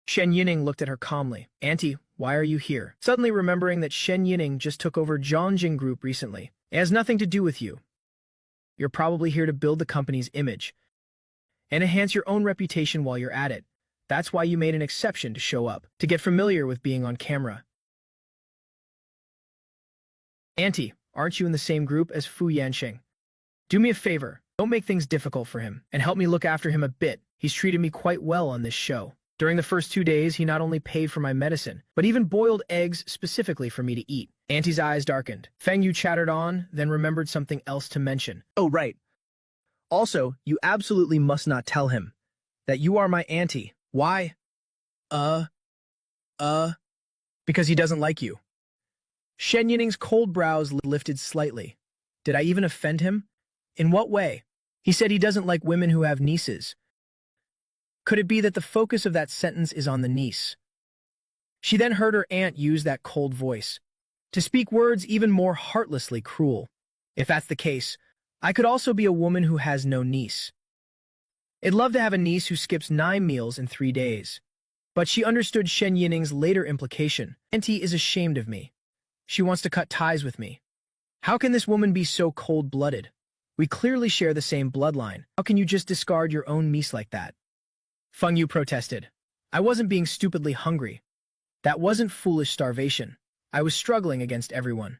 Speaker 1: Shen Yining looked at her calmly. Auntie, why are you here? Suddenly remembering that Shen Yining just took over Zhongjing Group recently. It has nothing to do with you. You're probably here to build the company's image and enhance your own reputation while you're at it. That's why you made an exception to show up, to get familiar with being on camera. Auntie, aren't you in the same group as Fu Yanxing? Do me a favor, don't make things difficult for him, and help me look after him a bit. He's treated me quite well on this show. During the first 2 days, he not only paid for my medicine, but even boiled eggs specifically for me to eat. Auntie's eyes darkened. Feng Yu chattered on, then remembered something else to mention. Oh, right. Also, you absolutely must not tell him that you are my auntie. Why? Because he doesn't like you. Shen Yining's cold brows lifted slightly. Did I even offend him? In what way? He said he doesn't like women who have nieces. Could it be that the focus of that sentence is on the niece? She then heard her aunt use that cold voice, to speak words even more heartlessly cruel. If that's the case, I could also be a woman who has no niece. I'd love to have a niece who skips 9 meals in 3 days. But she understood Shen Yining's later implication. Auntie is ashamed of me. She wants to cut ties with me. How can this woman be so cold-blooded? We clearly share the same bloodline. How can you just discard your own niece like that? Feng Yu protested. I wasn't being stupidly hungry. That wasn't foolish starvation. I was struggling against everyone.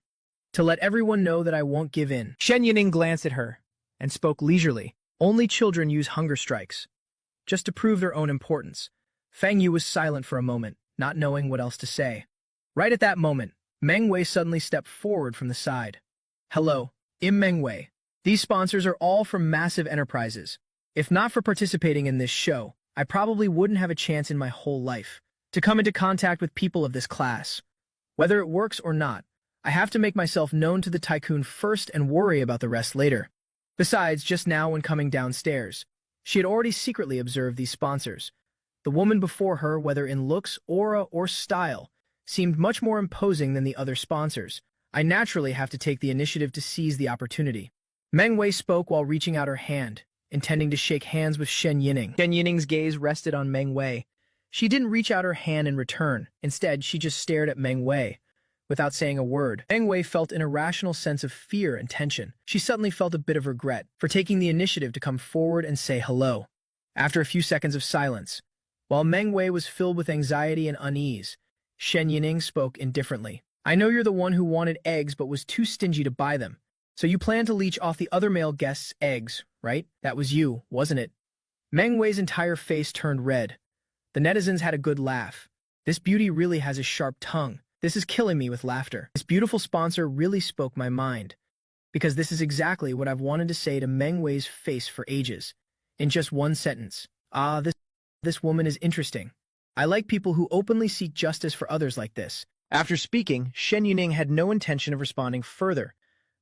Speaker 1: To let everyone know that I won't give in. Shen Yining glanced at her and spoke leisurely. Only children use hunger strikes, just to prove their own importance. Feng Yu was silent for a moment, not knowing what else to say. Right at that moment, Meng Wei suddenly stepped forward from the side. Hello, I'm Meng Wei. These sponsors are all from massive enterprises. If not for participating in this show, I probably wouldn't have a chance in my whole life to come into contact with people of this class. Whether it works or not, I have to make myself known to the tycoon first and worry about the rest later. Besides, just now when coming downstairs, she had already secretly observed these sponsors. The woman before her, whether in looks, aura, or style, seemed much more imposing than the other sponsors. I naturally have to take the initiative to seize the opportunity. Meng Wei spoke while reaching out her hand, intending to shake hands with Shen Yining. Shen Yining's gaze rested on Meng Wei. She didn't reach out her hand in return. Instead, she just stared at Meng Wei. Without saying a word, Meng Wei felt an irrational sense of fear and tension. She suddenly felt a bit of regret for taking the initiative to come forward and say hello. After a few seconds of silence, while Meng Wei was filled with anxiety and unease, Shen Yining spoke indifferently. I know you're the one who wanted eggs but was too stingy to buy them. So you plan to leech off the other male guests' eggs, right? That was you, wasn't it? Meng Wei's entire face turned red. The netizens had a good laugh. This beauty really has a sharp tongue. This is killing me with laughter. This beautiful sponsor really spoke my mind. Because this is exactly what I've wanted to say to Meng Wei's face for ages. In just one sentence. This woman is interesting. I like people who openly seek justice for others like this. After speaking, Shen Yining had no intention of responding further.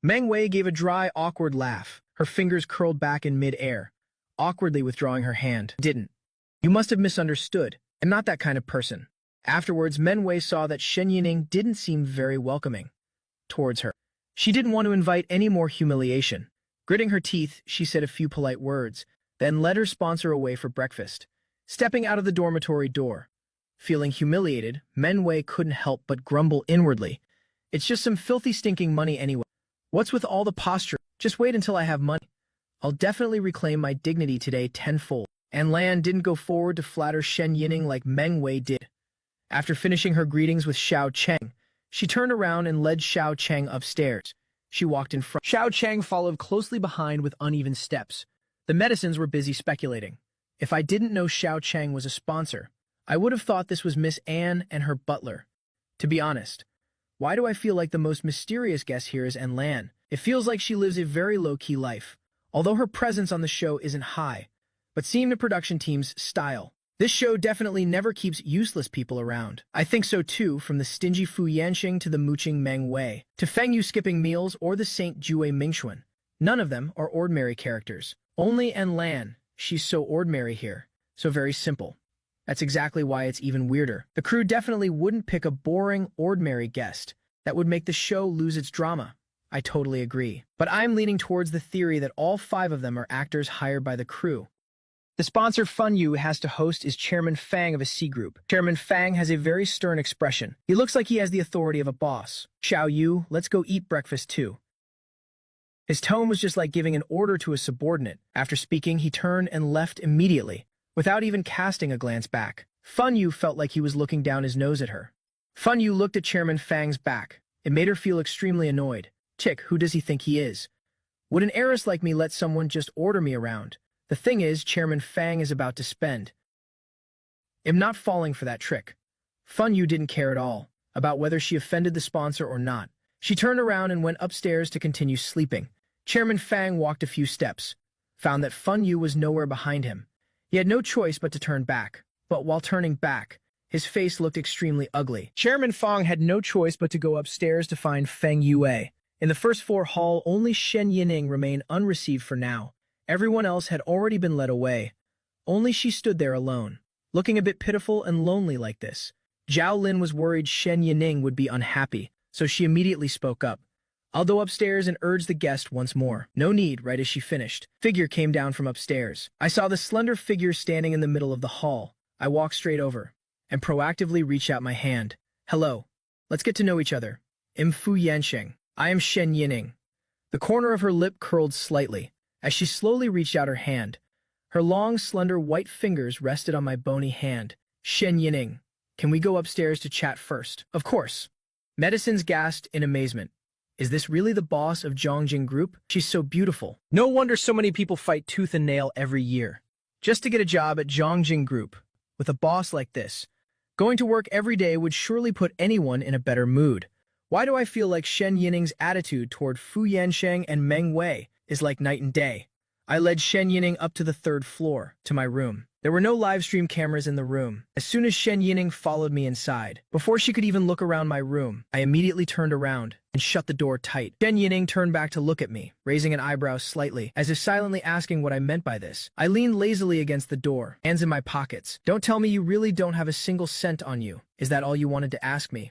Speaker 1: Meng Wei gave a dry, awkward laugh. Her fingers curled back in mid-air, awkwardly withdrawing her hand. Didn't. You must have misunderstood. I'm not that kind of person. Afterwards, Menwei saw that Shen Yining didn't seem very welcoming towards her. She didn't want to invite any more humiliation. Gritting her teeth, she said a few polite words, then led her sponsor away for breakfast. Stepping out of the dormitory door, feeling humiliated, Menwei couldn't help but grumble inwardly. It's just some filthy stinking money anyway. What's with all the posture? Just wait until I have money. I'll definitely reclaim my dignity today tenfold. And Lan didn't go forward to flatter Shen Yining like Meng Wei did. After finishing her greetings with Xiao Cheng, she turned around and led Xiao Cheng upstairs. She walked in front. Xiao Cheng followed closely behind with uneven steps. The medicines were busy speculating. If I didn't know Xiao Cheng was a sponsor, I would have thought this was Miss Anne and her butler. To be honest, why do I feel like the most mysterious guest here is An Lan? It feels like she lives a very low-key life, although her presence on the show isn't high. But seeing the production team's style, this show definitely never keeps useless people around. I think so too, from the stingy Fu Yanxing to the mooching Meng Wei, to Feng Yu skipping meals or the Saint Jue Mingxuan. None of them are ordinary characters. Only An Lan, she's so ordinary here, so very simple. That's exactly why it's even weirder. The crew definitely wouldn't pick a boring, ordinary guest. That would make the show lose its drama. I totally agree. But I'm leaning towards the theory that all 5 of them are actors hired by the crew. The sponsor Feng Yu has to host is Chairman Fang of a C group. Chairman Fang has a very stern expression. He looks like he has the authority of a boss. Xiao Yu, let's go eat breakfast too. His tone was just like giving an order to a subordinate. After speaking, he turned and left immediately, without even casting a glance back. Feng Yu felt like he was looking down his nose at her. Feng Yu looked at Chairman Fang's back. It made her feel extremely annoyed. Chick, who does he think he is? Would an heiress like me let someone just order me around? The thing is, Chairman Fang is about to spend. I'm not falling for that trick. Feng Yu didn't care at all about whether she offended the sponsor or not. She turned around and went upstairs to continue sleeping. Chairman Fang walked a few steps, found that Feng Yu was nowhere behind him. He had no choice but to turn back. But while turning back, his face looked extremely ugly. Chairman Fang had no choice but to go upstairs to find Feng Yue. In the first floor hall, only Shen Yining remained unreceived for now. Everyone else had already been led away. Only she stood there alone, looking a bit pitiful and lonely like this. Zhao Lin was worried Shen Yining would be unhappy, so she immediately spoke up. I'll go upstairs and urge the guest once more. No need, right as she finished. Figure came down from upstairs. I saw the slender figure standing in the middle of the hall. I walked straight over and proactively reached out my hand. Hello. Let's get to know each other. I'm Fu Yanxing. I am Shen Yining. The corner of her lip curled slightly as she slowly reached out her hand. Her long, slender white fingers rested on my bony hand. Shen Yining, can we go upstairs to chat first? Of course. Medicines gasped in amazement. Is this really the boss of Zhongjing Group? She's so beautiful. No wonder so many people fight tooth and nail every year, just to get a job at Zhongjing Group. With a boss like this, going to work every day would surely put anyone in a better mood. Why do I feel like Shen Yining's attitude toward Fu Yansheng and Meng Wei is like night and day? I led Shen Yining up to the 3rd floor, to my room. There were no live stream cameras in the room. As soon as Shen Yining followed me inside, before she could even look around my room, I immediately turned around and shut the door tight. Shen Yining turned back to look at me, raising an eyebrow slightly, as if silently asking what I meant by this. I leaned lazily against the door, hands in my pockets. Don't tell me you really don't have a single cent on you. Is that all you wanted to ask me?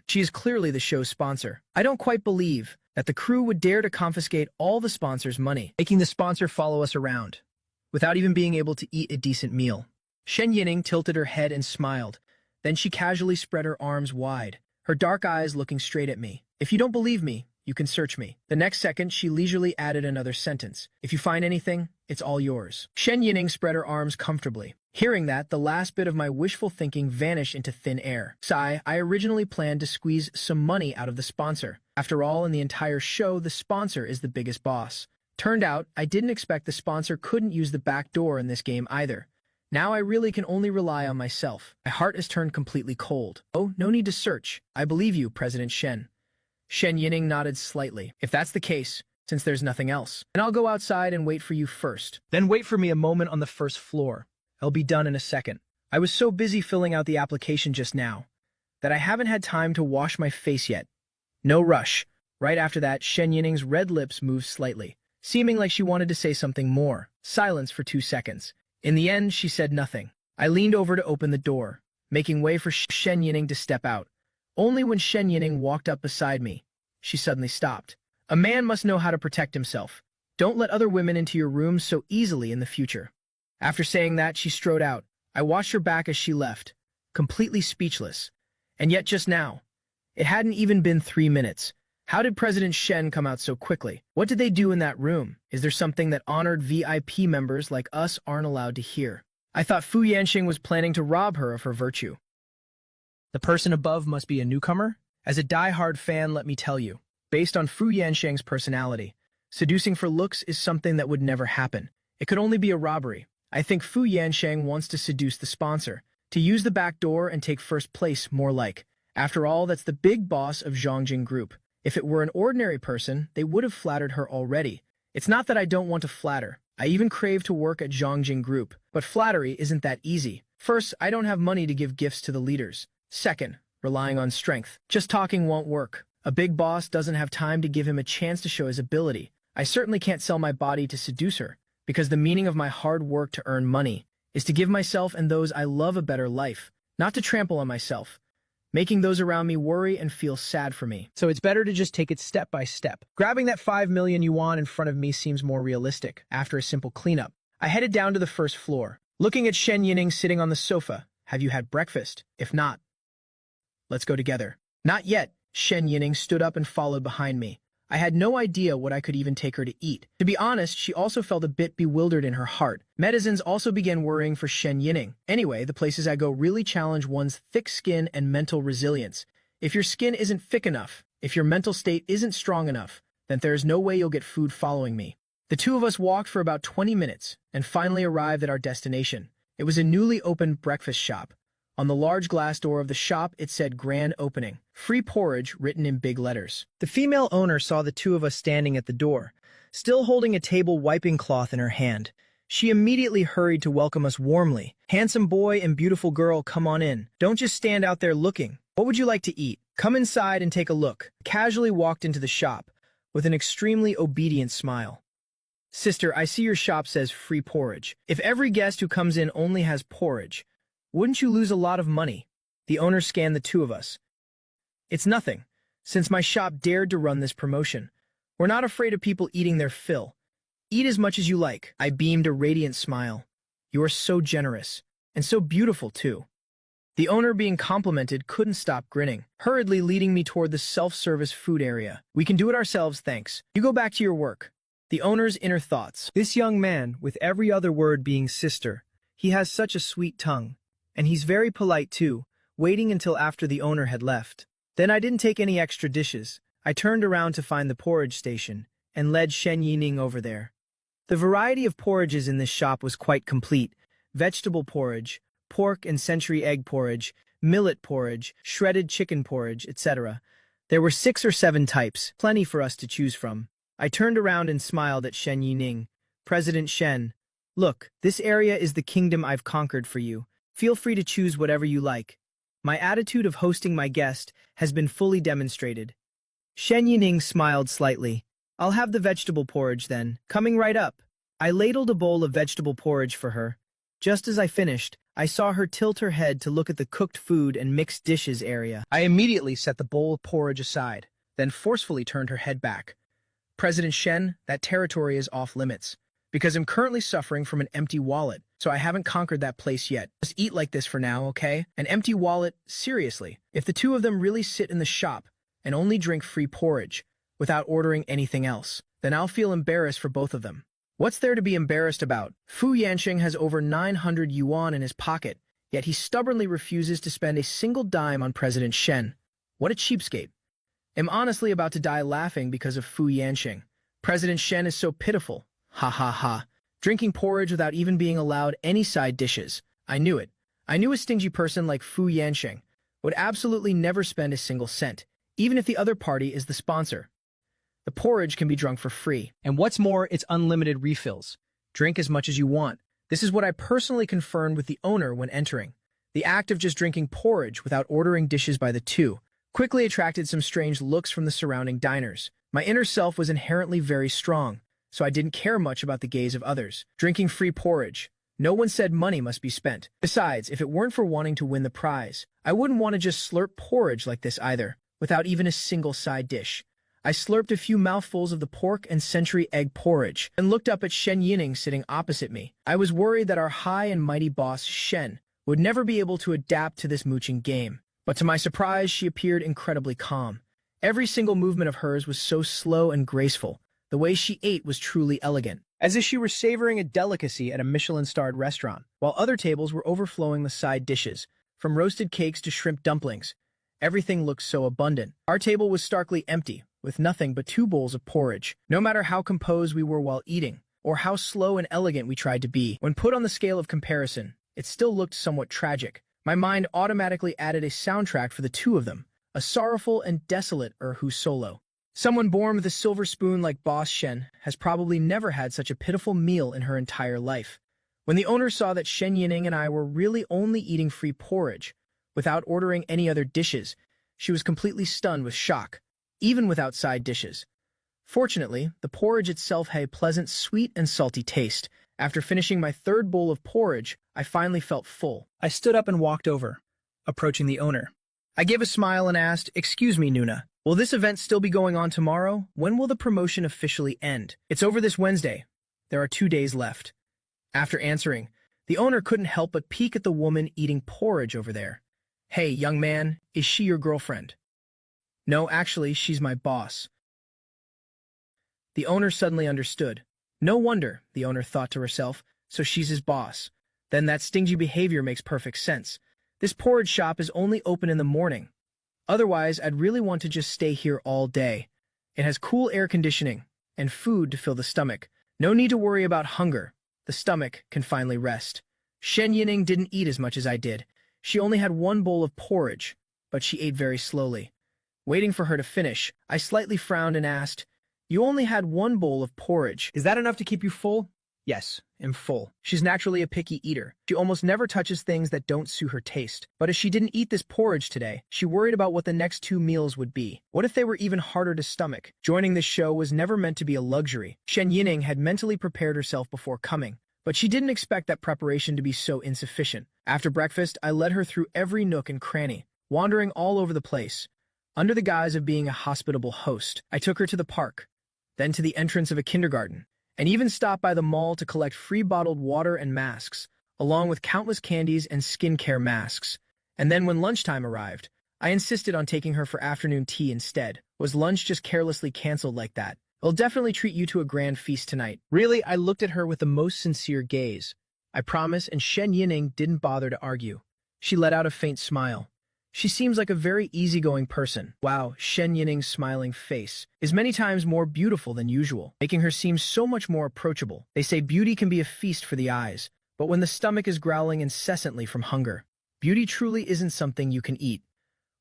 Speaker 1: She is clearly the show's sponsor. I don't quite believe that the crew would dare to confiscate all the sponsor's money, making the sponsor follow us around, without even being able to eat a decent meal. Shen Yining tilted her head and smiled. Then she casually spread her arms wide, her dark eyes looking straight at me. If you don't believe me, you can search me. The next second, she leisurely added another sentence. If you find anything, it's all yours. Shen Yining spread her arms comfortably. Hearing that, the last bit of my wishful thinking vanished into thin air. Sigh, I originally planned to squeeze some money out of the sponsor. After all, in the entire show, the sponsor is the biggest boss. Turned out, I didn't expect the sponsor couldn't use the back door in this game either. Now I really can only rely on myself. My heart has turned completely cold. Oh, no need to search. I believe you, President Shen. Shen Yining nodded slightly. If that's the case, since there's nothing else, then I'll go outside and wait for you first. Then wait for me a moment on the 1st floor. I'll be done in a second. I was so busy filling out the application just now that I haven't had time to wash my face yet. No rush. Right after that, Shen Yining's red lips moved slightly, seeming like she wanted to say something more. Silence for 2 seconds. In the end, she said nothing. I leaned over to open the door, making way for Shen Yining to step out. Only when Shen Yining walked up beside me, she suddenly stopped. A man must know how to protect himself. Don't let other women into your room so easily in the future. After saying that, she strode out. I watched her back as she left, completely speechless. And yet just now, it hadn't even been 3 minutes. How did President Shen come out so quickly? What did they do in that room? Is there something that honored VIP members like us aren't allowed to hear? I thought Fu Yanqing was planning to rob her of her virtue. The person above must be a newcomer? As a die-hard fan, let me tell you, based on Fu Yanqing's personality, seducing for looks is something that would never happen. It could only be a robbery. I think Fu Yanqing wants to seduce the sponsor, to use the back door and take first place, more like. After all, that's the big boss of Zhongjing Group. If it were an ordinary person, they would have flattered her already. It's not that I don't want to flatter. I even crave to work at Zhongjing Group, but flattery isn't that easy. First, I don't have money to give gifts to the leaders. Second, relying on strength. Just talking won't work. A big boss doesn't have time to give him a chance to show his ability. I certainly can't sell my body to seduce her, because the meaning of my hard work to earn money is to give myself and those I love a better life, not to trample on myself, making those around me worry and feel sad for me. So it's better to just take it step by step. Grabbing that 5 million yuan in front of me seems more realistic. After a simple cleanup, I headed down to the first floor, looking at Shen Yining sitting on the sofa. Have you had breakfast? If not, let's go together. Not yet. Shen Yining stood up and followed behind me. I had no idea what I could even take her to eat. To be honest, she also felt a bit bewildered in her heart. Netizens also began worrying for Shen Yining. Anyway, the places I go really challenge one's thick skin and mental resilience. If your skin isn't thick enough, if your mental state isn't strong enough, then there is no way you'll get food following me. The two of us walked for about 20 minutes and finally arrived at our destination. It was a newly opened breakfast shop. On the large glass door of the shop, it said "Grand Opening. Free porridge" written in big letters. The female owner saw the two of us standing at the door, still holding a table wiping cloth in her hand. She immediately hurried to welcome us warmly. "Handsome boy and beautiful girl, come on in. Don't just stand out there looking. What would you like to eat? Come inside and take a look." Casually walked into the shop with an extremely obedient smile. "Sister, I see your shop says free porridge. If every guest who comes in only has porridge, wouldn't you lose a lot of money?" The owner scanned the two of us. "It's nothing, since my shop dared to run this promotion. We're not afraid of people eating their fill. Eat as much as you like." I beamed a radiant smile. "You are so generous, and so beautiful, too." The owner, being complimented, couldn't stop grinning, hurriedly leading me toward the self-service food area. "We can do it ourselves, thanks. You go back to your work." The owner's inner thoughts. This young man, with every other word being sister, he has such a sweet tongue. And he's very polite too, waiting until after the owner had left. Then I didn't take any extra dishes. I turned around to find the porridge station and led Shen Yining over there. The variety of porridges in this shop was quite complete. Vegetable porridge, pork and century egg porridge, millet porridge, shredded chicken porridge, etc. There were 6 or 7 types, plenty for us to choose from. I turned around and smiled at Shen Yining. "President Shen, look, this area is the kingdom I've conquered for you. Feel free to choose whatever you like. My attitude of hosting my guest has been fully demonstrated." Shen Yining smiled slightly. "I'll have the vegetable porridge then, coming right up." I ladled a bowl of vegetable porridge for her. Just as I finished, I saw her tilt her head to look at the cooked food and mixed dishes area. I immediately set the bowl of porridge aside, then forcefully turned her head back. "President Shen, that territory is off limits, because I'm currently suffering from an empty wallet. So I haven't conquered that place yet. Just eat like this for now, okay? An empty wallet? Seriously. If the two of them really sit in the shop and only drink free porridge without ordering anything else, then I'll feel embarrassed for both of them. What's there to be embarrassed about? Fu Yanqing has over 900 yuan in his pocket, yet he stubbornly refuses to spend a single dime on President Shen. What a cheapskate. I'm honestly about to die laughing because of Fu Yanqing. President Shen is so pitiful. Ha ha ha. Drinking porridge without even being allowed any side dishes. I knew it. I knew a stingy person like Fu Yanqing would absolutely never spend a single cent, even if the other party is the sponsor. The porridge can be drunk for free. And what's more, it's unlimited refills. Drink as much as you want. This is what I personally confirmed with the owner when entering. The act of just drinking porridge without ordering dishes by the two quickly attracted some strange looks from the surrounding diners. My inner self was inherently very strong, so I didn't care much about the gaze of others. Drinking free porridge. No one said money must be spent. Besides, if it weren't for wanting to win the prize, I wouldn't want to just slurp porridge like this either, without even a single side dish. I slurped a few mouthfuls of the pork and century egg porridge and looked up at Shen Yining sitting opposite me. I was worried that our high and mighty boss, Shen, would never be able to adapt to this mooching game. But to my surprise, she appeared incredibly calm. Every single movement of hers was so slow and graceful. The way she ate was truly elegant,
Speaker 2: as if she were savoring a delicacy at a Michelin-starred restaurant, while other tables were overflowing with side dishes, from roasted cakes to shrimp dumplings. Everything looked so abundant. Our table was starkly empty, with nothing but 2 bowls of porridge. No matter how composed we were while eating, or how slow and elegant we tried to be, when put on the scale of comparison, it still looked somewhat tragic. My mind automatically added a soundtrack for the two of them, a sorrowful and desolate Erhu solo. Someone born with a silver spoon like Boss Shen has probably never had such a pitiful meal in her entire life. When the owner saw that Shen Yining and I were really only eating free porridge, without ordering any other dishes, she was completely stunned with shock, even without side dishes. Fortunately, the porridge itself had a pleasant sweet and salty taste. After finishing my 3rd bowl of porridge, I finally felt full. I stood up and walked over, approaching the owner. I gave a smile and asked, "Excuse me, Nuna, will this event still be going on tomorrow? When will the promotion officially end?" "It's over this Wednesday. There are 2 days left." After answering, the owner couldn't help but peek at the woman eating porridge over there. "Hey, young man, is she your girlfriend?" "No, actually, she's my boss." The owner suddenly understood. No wonder, the owner thought to herself, so she's his boss. Then that stingy behavior makes perfect sense. This porridge shop is only open in the morning. Otherwise, I'd really want to just stay here all day. It has cool air conditioning and food to fill the stomach. No need to worry about hunger. The stomach can finally rest. Shen Yining didn't eat as much as I did. She only had 1 bowl of porridge, but she ate very slowly. Waiting for her to finish, I slightly frowned and asked, "You only had 1 bowl of porridge. Is that enough to keep you full?" "Yes, I'm full." She's naturally a picky eater. She almost never touches things that don't suit her taste. But as she didn't eat this porridge today, she worried about what the next 2 meals would be. What if they were even harder to stomach? Joining this show was never meant to be a luxury. Shen Yining had mentally prepared herself before coming, but she didn't expect that preparation to be so insufficient. After breakfast, I led her through every nook and cranny, wandering all over the place. Under the guise of being a hospitable host, I took her to the park, then to the entrance of a kindergarten, and even stopped by the mall to collect free bottled water and masks, along with countless candies and skincare masks. And then when lunchtime arrived, I insisted on taking her for afternoon tea instead. Was lunch just carelessly canceled like that? I'll definitely treat you to a grand feast tonight. Really, I looked at her with the most sincere gaze. I promise, and Shen Yining didn't bother to argue. She let out a faint smile. She seems like a very easygoing person. Wow, Shen Yining's smiling face is many times more beautiful than usual, making her seem so much more approachable. They say beauty can be a feast for the eyes, but when the stomach is growling incessantly from hunger, beauty truly isn't something you can eat.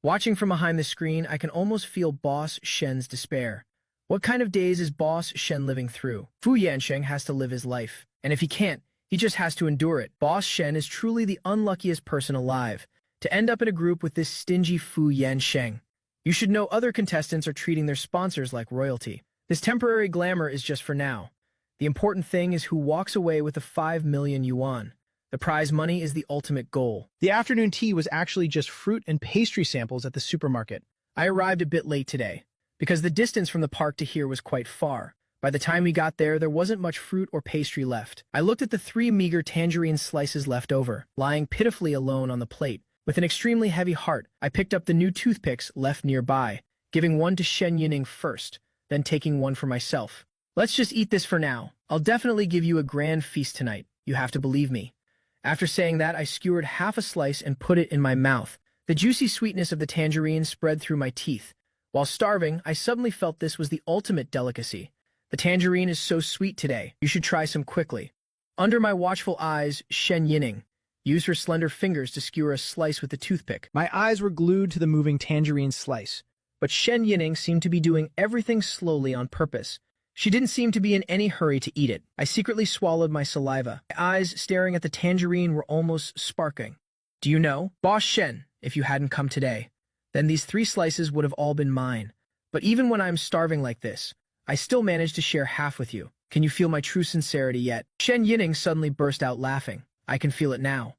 Speaker 2: Watching from behind the screen, I can almost feel Boss Shen's despair. What kind of days is Boss Shen living through? Fu Yansheng has to live his life, and if he can't, he just has to endure it. Boss Shen is truly the unluckiest person alive to end up in a group with this stingy Fu Yansheng. You should know other contestants are treating their sponsors like royalty. This temporary glamour is just for now. The important thing is who walks away with the 5 million yuan. The prize money is the ultimate goal. The afternoon tea was actually just fruit and pastry samples at the supermarket. I arrived a bit late today, because the distance from the park to here was quite far. By the time we got there wasn't much fruit or pastry left. I looked at the 3 meager tangerine slices left over, lying pitifully alone on the plate. With an extremely heavy heart, I picked up the new toothpicks left nearby, giving one to Shen Yining first, then taking one for myself. Let's just eat this for now. I'll definitely give you a grand feast tonight. You have to believe me. After saying that, I skewered half a slice and put it in my mouth. The juicy sweetness of the tangerine spread through my teeth. While starving, I suddenly felt this was the ultimate delicacy. The tangerine is so sweet today. You should try some quickly. Under my watchful eyes, Shen Yining used her slender fingers to skewer a slice with the toothpick. My eyes were glued to the moving tangerine slice, but Shen Yining seemed to be doing everything slowly on purpose. She didn't seem to be in any hurry to eat it. I secretly swallowed my saliva. My eyes staring at the tangerine were almost sparkling. Do you know, Boss Shen, if you hadn't come today, then these 3 slices would have all been mine. But even when I'm starving like this, I still managed to share half with you.
Speaker 1: Can you feel my true sincerity yet? Shen Yining suddenly burst out laughing. I can feel it now.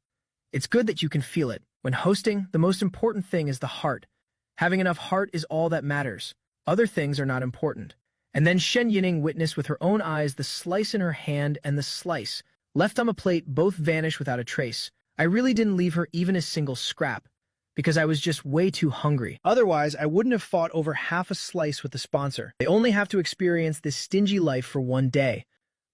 Speaker 1: It's good that you can feel it. When hosting, the most important thing is the heart. Having enough heart is all that matters. Other things are not important. And then Shen Yining witnessed with her own eyes the slice in her hand and the slice, left on a plate, both vanish without a trace. I really didn't leave her even a single scrap, because I was just way too hungry.
Speaker 2: Otherwise, I wouldn't have fought over half a slice with the sponsor. They only have to experience this stingy life for one day.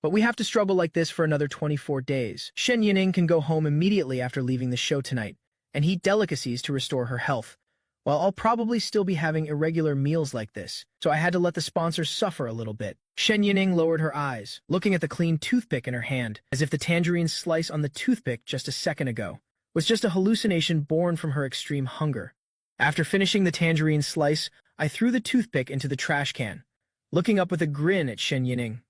Speaker 2: But we have to struggle like this for another 24 days. Shen Yining can go home immediately after leaving the show tonight and eat delicacies to restore her health, while I'll probably still be having irregular meals like this, so I had to let the sponsor suffer a little bit. Shen Yining lowered her eyes, looking at the clean toothpick in her hand, as if the tangerine slice on the toothpick just a second ago was just a hallucination born from her extreme hunger. After finishing the tangerine slice, I threw the toothpick into the trash can, looking up with a grin at Shen Yining.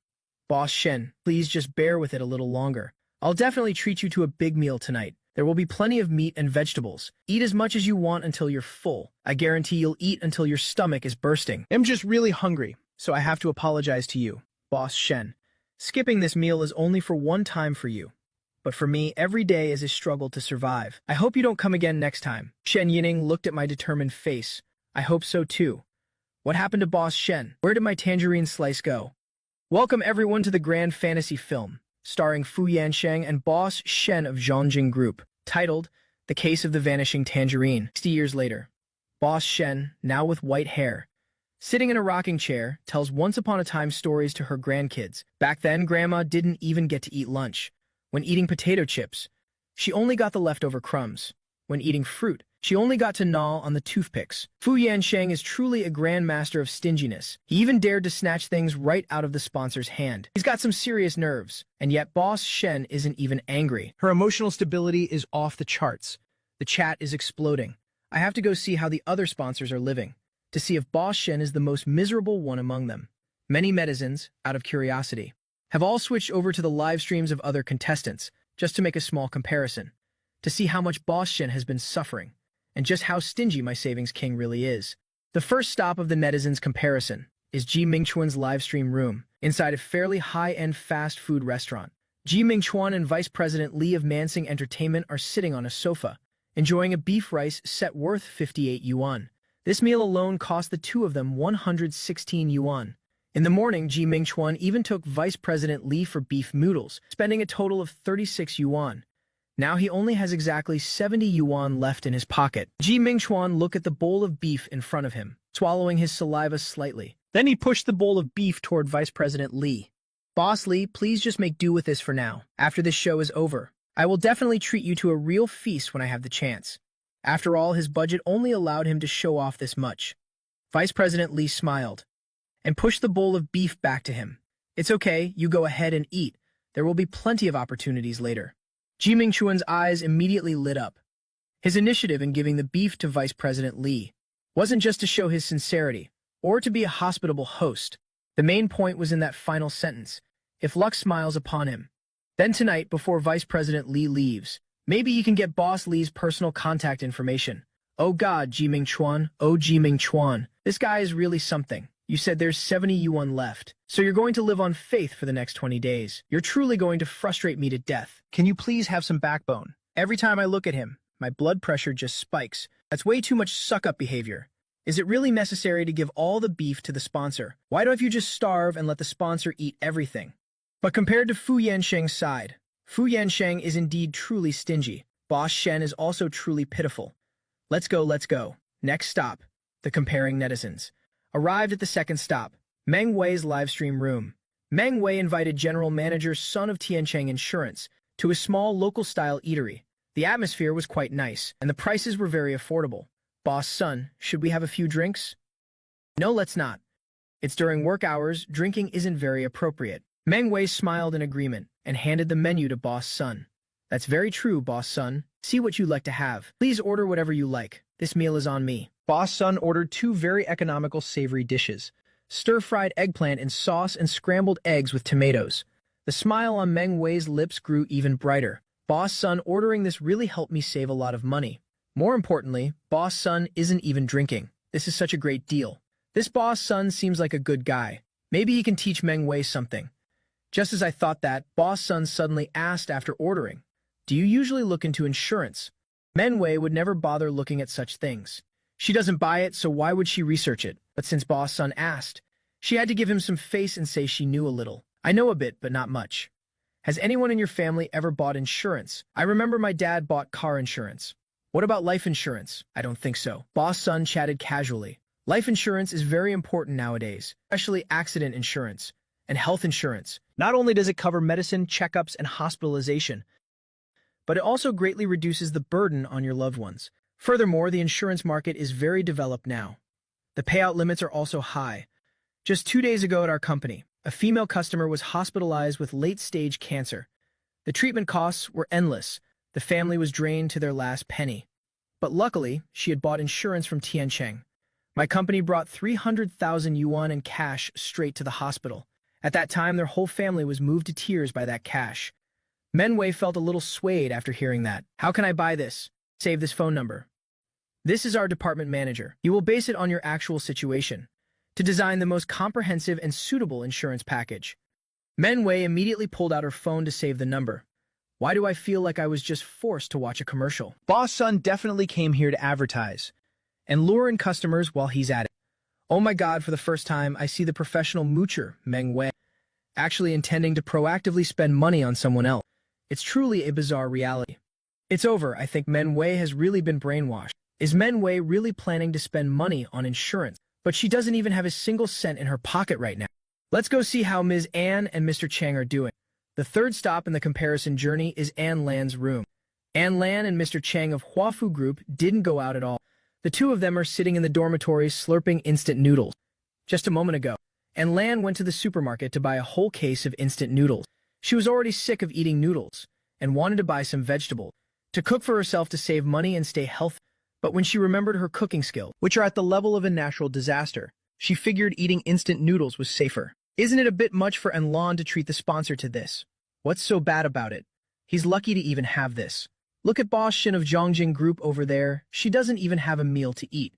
Speaker 2: Boss Shen, please just bear with it a little longer. I'll definitely treat you to a big meal tonight. There will be plenty of meat and vegetables. Eat as much as you want until you're full. I guarantee you'll eat until your stomach is bursting.
Speaker 1: I'm just really hungry, so I have to apologize to you, Boss Shen. Skipping this meal is only for one time for you. But for me, every day is a struggle to survive. I hope you don't come again next time. Shen Yining looked at my determined face. I hope so too. What happened to Boss Shen? Where did my tangerine slice go? Welcome everyone to the grand fantasy film, starring Fu Yansheng and Boss Shen of Zhongjing Group, titled The Case of the Vanishing Tangerine. 60 years later, Boss Shen, now with white hair, sitting in a rocking chair, tells once-upon-a-time stories to her grandkids. Back then, Grandma didn't even get to eat lunch. When eating potato chips, she only got the leftover crumbs. When eating fruit, she only got to gnaw on the toothpicks. Fu Yansheng is truly a grandmaster of stinginess. He even dared to snatch things right out of the sponsor's hand. He's got some serious nerves, and yet Boss Shen isn't even angry.
Speaker 2: Her emotional stability is off the charts.
Speaker 1: The chat is exploding. I have to go see how the other sponsors are living, to see if Boss Shen is the most miserable one among them. Many netizens, out of curiosity, have all switched over to the live streams of other contestants, just to make a small comparison, to see how much Boss Shen has been suffering, and just how stingy my savings king really is. The first stop of the netizens' comparison is Ji Mingchuan's live stream room, inside a fairly high-end fast food restaurant. Ji Mingchuan and Vice President Li of Mansing Entertainment are sitting on a sofa, enjoying a beef rice set worth 58 yuan. This meal alone cost the two of them 116 yuan. In the morning, Ji Mingchuan even took Vice President Li for beef noodles, spending a total of 36 yuan. Now he only has exactly 70 yuan left in his pocket. Ji Mingchuan looked at the bowl of beef in front of him, swallowing his saliva slightly. Then he pushed the bowl of beef toward Vice President Li. Boss Li, please just make do with this for now. After this show is over, I will definitely treat you to a real feast when I have the chance. After all, his budget only allowed him to show off this much. Vice President Li smiled and pushed the bowl of beef back to him. It's okay, you go ahead and eat. There will be plenty of opportunities later. Ji Mingchuan's eyes immediately lit up. His initiative in giving the beef to Vice President Li wasn't just to show his sincerity, or to be a hospitable host. The main point was in that final sentence, if luck smiles upon him. Then tonight, before Vice President Li leaves, maybe he can get Boss Li's personal contact information. Oh God, Ji Mingchuan, oh Ji Mingchuan, this guy is really something. You said there's 70 yuan left, so you're going to live on faith for the next 20 days. You're truly going to frustrate me to death.
Speaker 2: Can you please have some backbone?
Speaker 1: Every time I look at him, my blood pressure just spikes. That's way too much suck-up behavior. Is it really necessary to give all the beef to the sponsor? Why don't you just starve and let the sponsor eat everything? But compared to Fu Yansheng's side, Fu Yansheng is indeed truly stingy. Boss Shen is also truly pitiful. Let's go, let's go. Next stop, the comparing netizens. Arrived at the second stop, Meng Wei's live stream room. Meng Wei invited General Manager Sun of Tiancheng Insurance to a small local-style eatery. The atmosphere was quite nice, and the prices were very affordable. Boss Sun, should we have a few drinks? No, let's not. It's during work hours, drinking isn't very appropriate. Meng Wei smiled in agreement and handed the menu to Boss Sun. That's very true, Boss Sun. See what you'd like to have. Please order whatever you like. This meal is on me.
Speaker 2: Boss Sun ordered two very economical savory dishes, stir-fried eggplant in sauce and scrambled eggs with tomatoes.
Speaker 1: The smile on Meng Wei's lips grew even brighter. Boss Sun, ordering this really helped me save a lot of money. More importantly, Boss Sun isn't even drinking. This is such a great deal. This Boss Sun seems like a good guy. Maybe he can teach Meng Wei something. Just as I thought that, Boss Sun suddenly asked after ordering, "Do you usually look into insurance?" Men Wei would never bother looking at such things. She doesn't buy it, so why would she research it? But since Boss Sun asked, she had to give him some face and say she knew a little. "I know a bit, but not much." "Has anyone in your family ever bought insurance?" "I remember my dad bought car insurance." "What about life insurance?" "I don't think so." Boss Sun chatted casually. Life insurance is very important nowadays, especially accident insurance and health insurance.
Speaker 2: Not only does it cover medicine, checkups, and hospitalization, but it also greatly reduces the burden on your loved ones.
Speaker 1: Furthermore, the insurance market is very developed now. The payout limits are also high. Just 2 days ago at our company, a female customer was hospitalized with late-stage cancer. The treatment costs were endless. The family was drained to their last penny. But luckily, she had bought insurance from Tiancheng. My company brought 300,000 yuan in cash straight to the hospital. At that time, their whole family was moved to tears by that cash. Men Wei felt a little swayed after hearing that. "How can I buy this?" "Save this phone number. This is our department manager. He will base it on your actual situation to design the most comprehensive and suitable insurance package." Men Wei immediately pulled out her phone to save the number. Why do I feel like I was just forced to watch a commercial?
Speaker 2: Boss Sun definitely came here to advertise and lure in customers while he's at it.
Speaker 1: Oh my God, for the first time, I see the professional moocher, Meng Wei, actually intending to proactively spend money on someone else. It's truly a bizarre reality. It's over. I think Men Wei has really been brainwashed. Is Men Wei really planning to spend money on insurance? But she doesn't even have a single cent in her pocket right now. Let's go see how Ms. Anne and Mr. Chang are doing. The third stop in the comparison journey is Anne Lan's room. Anne Lan and Mr. Chang of Huafu Group didn't go out at all. The two of them are sitting in the dormitory slurping instant noodles. Just a moment ago, Anne Lan went to the supermarket to buy a whole case of instant noodles. She was already sick of eating noodles and wanted to buy some vegetables to cook for herself to save money and stay healthy. But when she remembered her cooking skills,
Speaker 2: which are at the level of a natural disaster, she figured eating instant noodles was safer.
Speaker 1: Isn't it a bit much for Anne Lan to treat the sponsor to this? What's so bad about it? He's lucky to even have this. Look at Boss Shin of Zhongjing Group over there. She doesn't even have a meal to eat.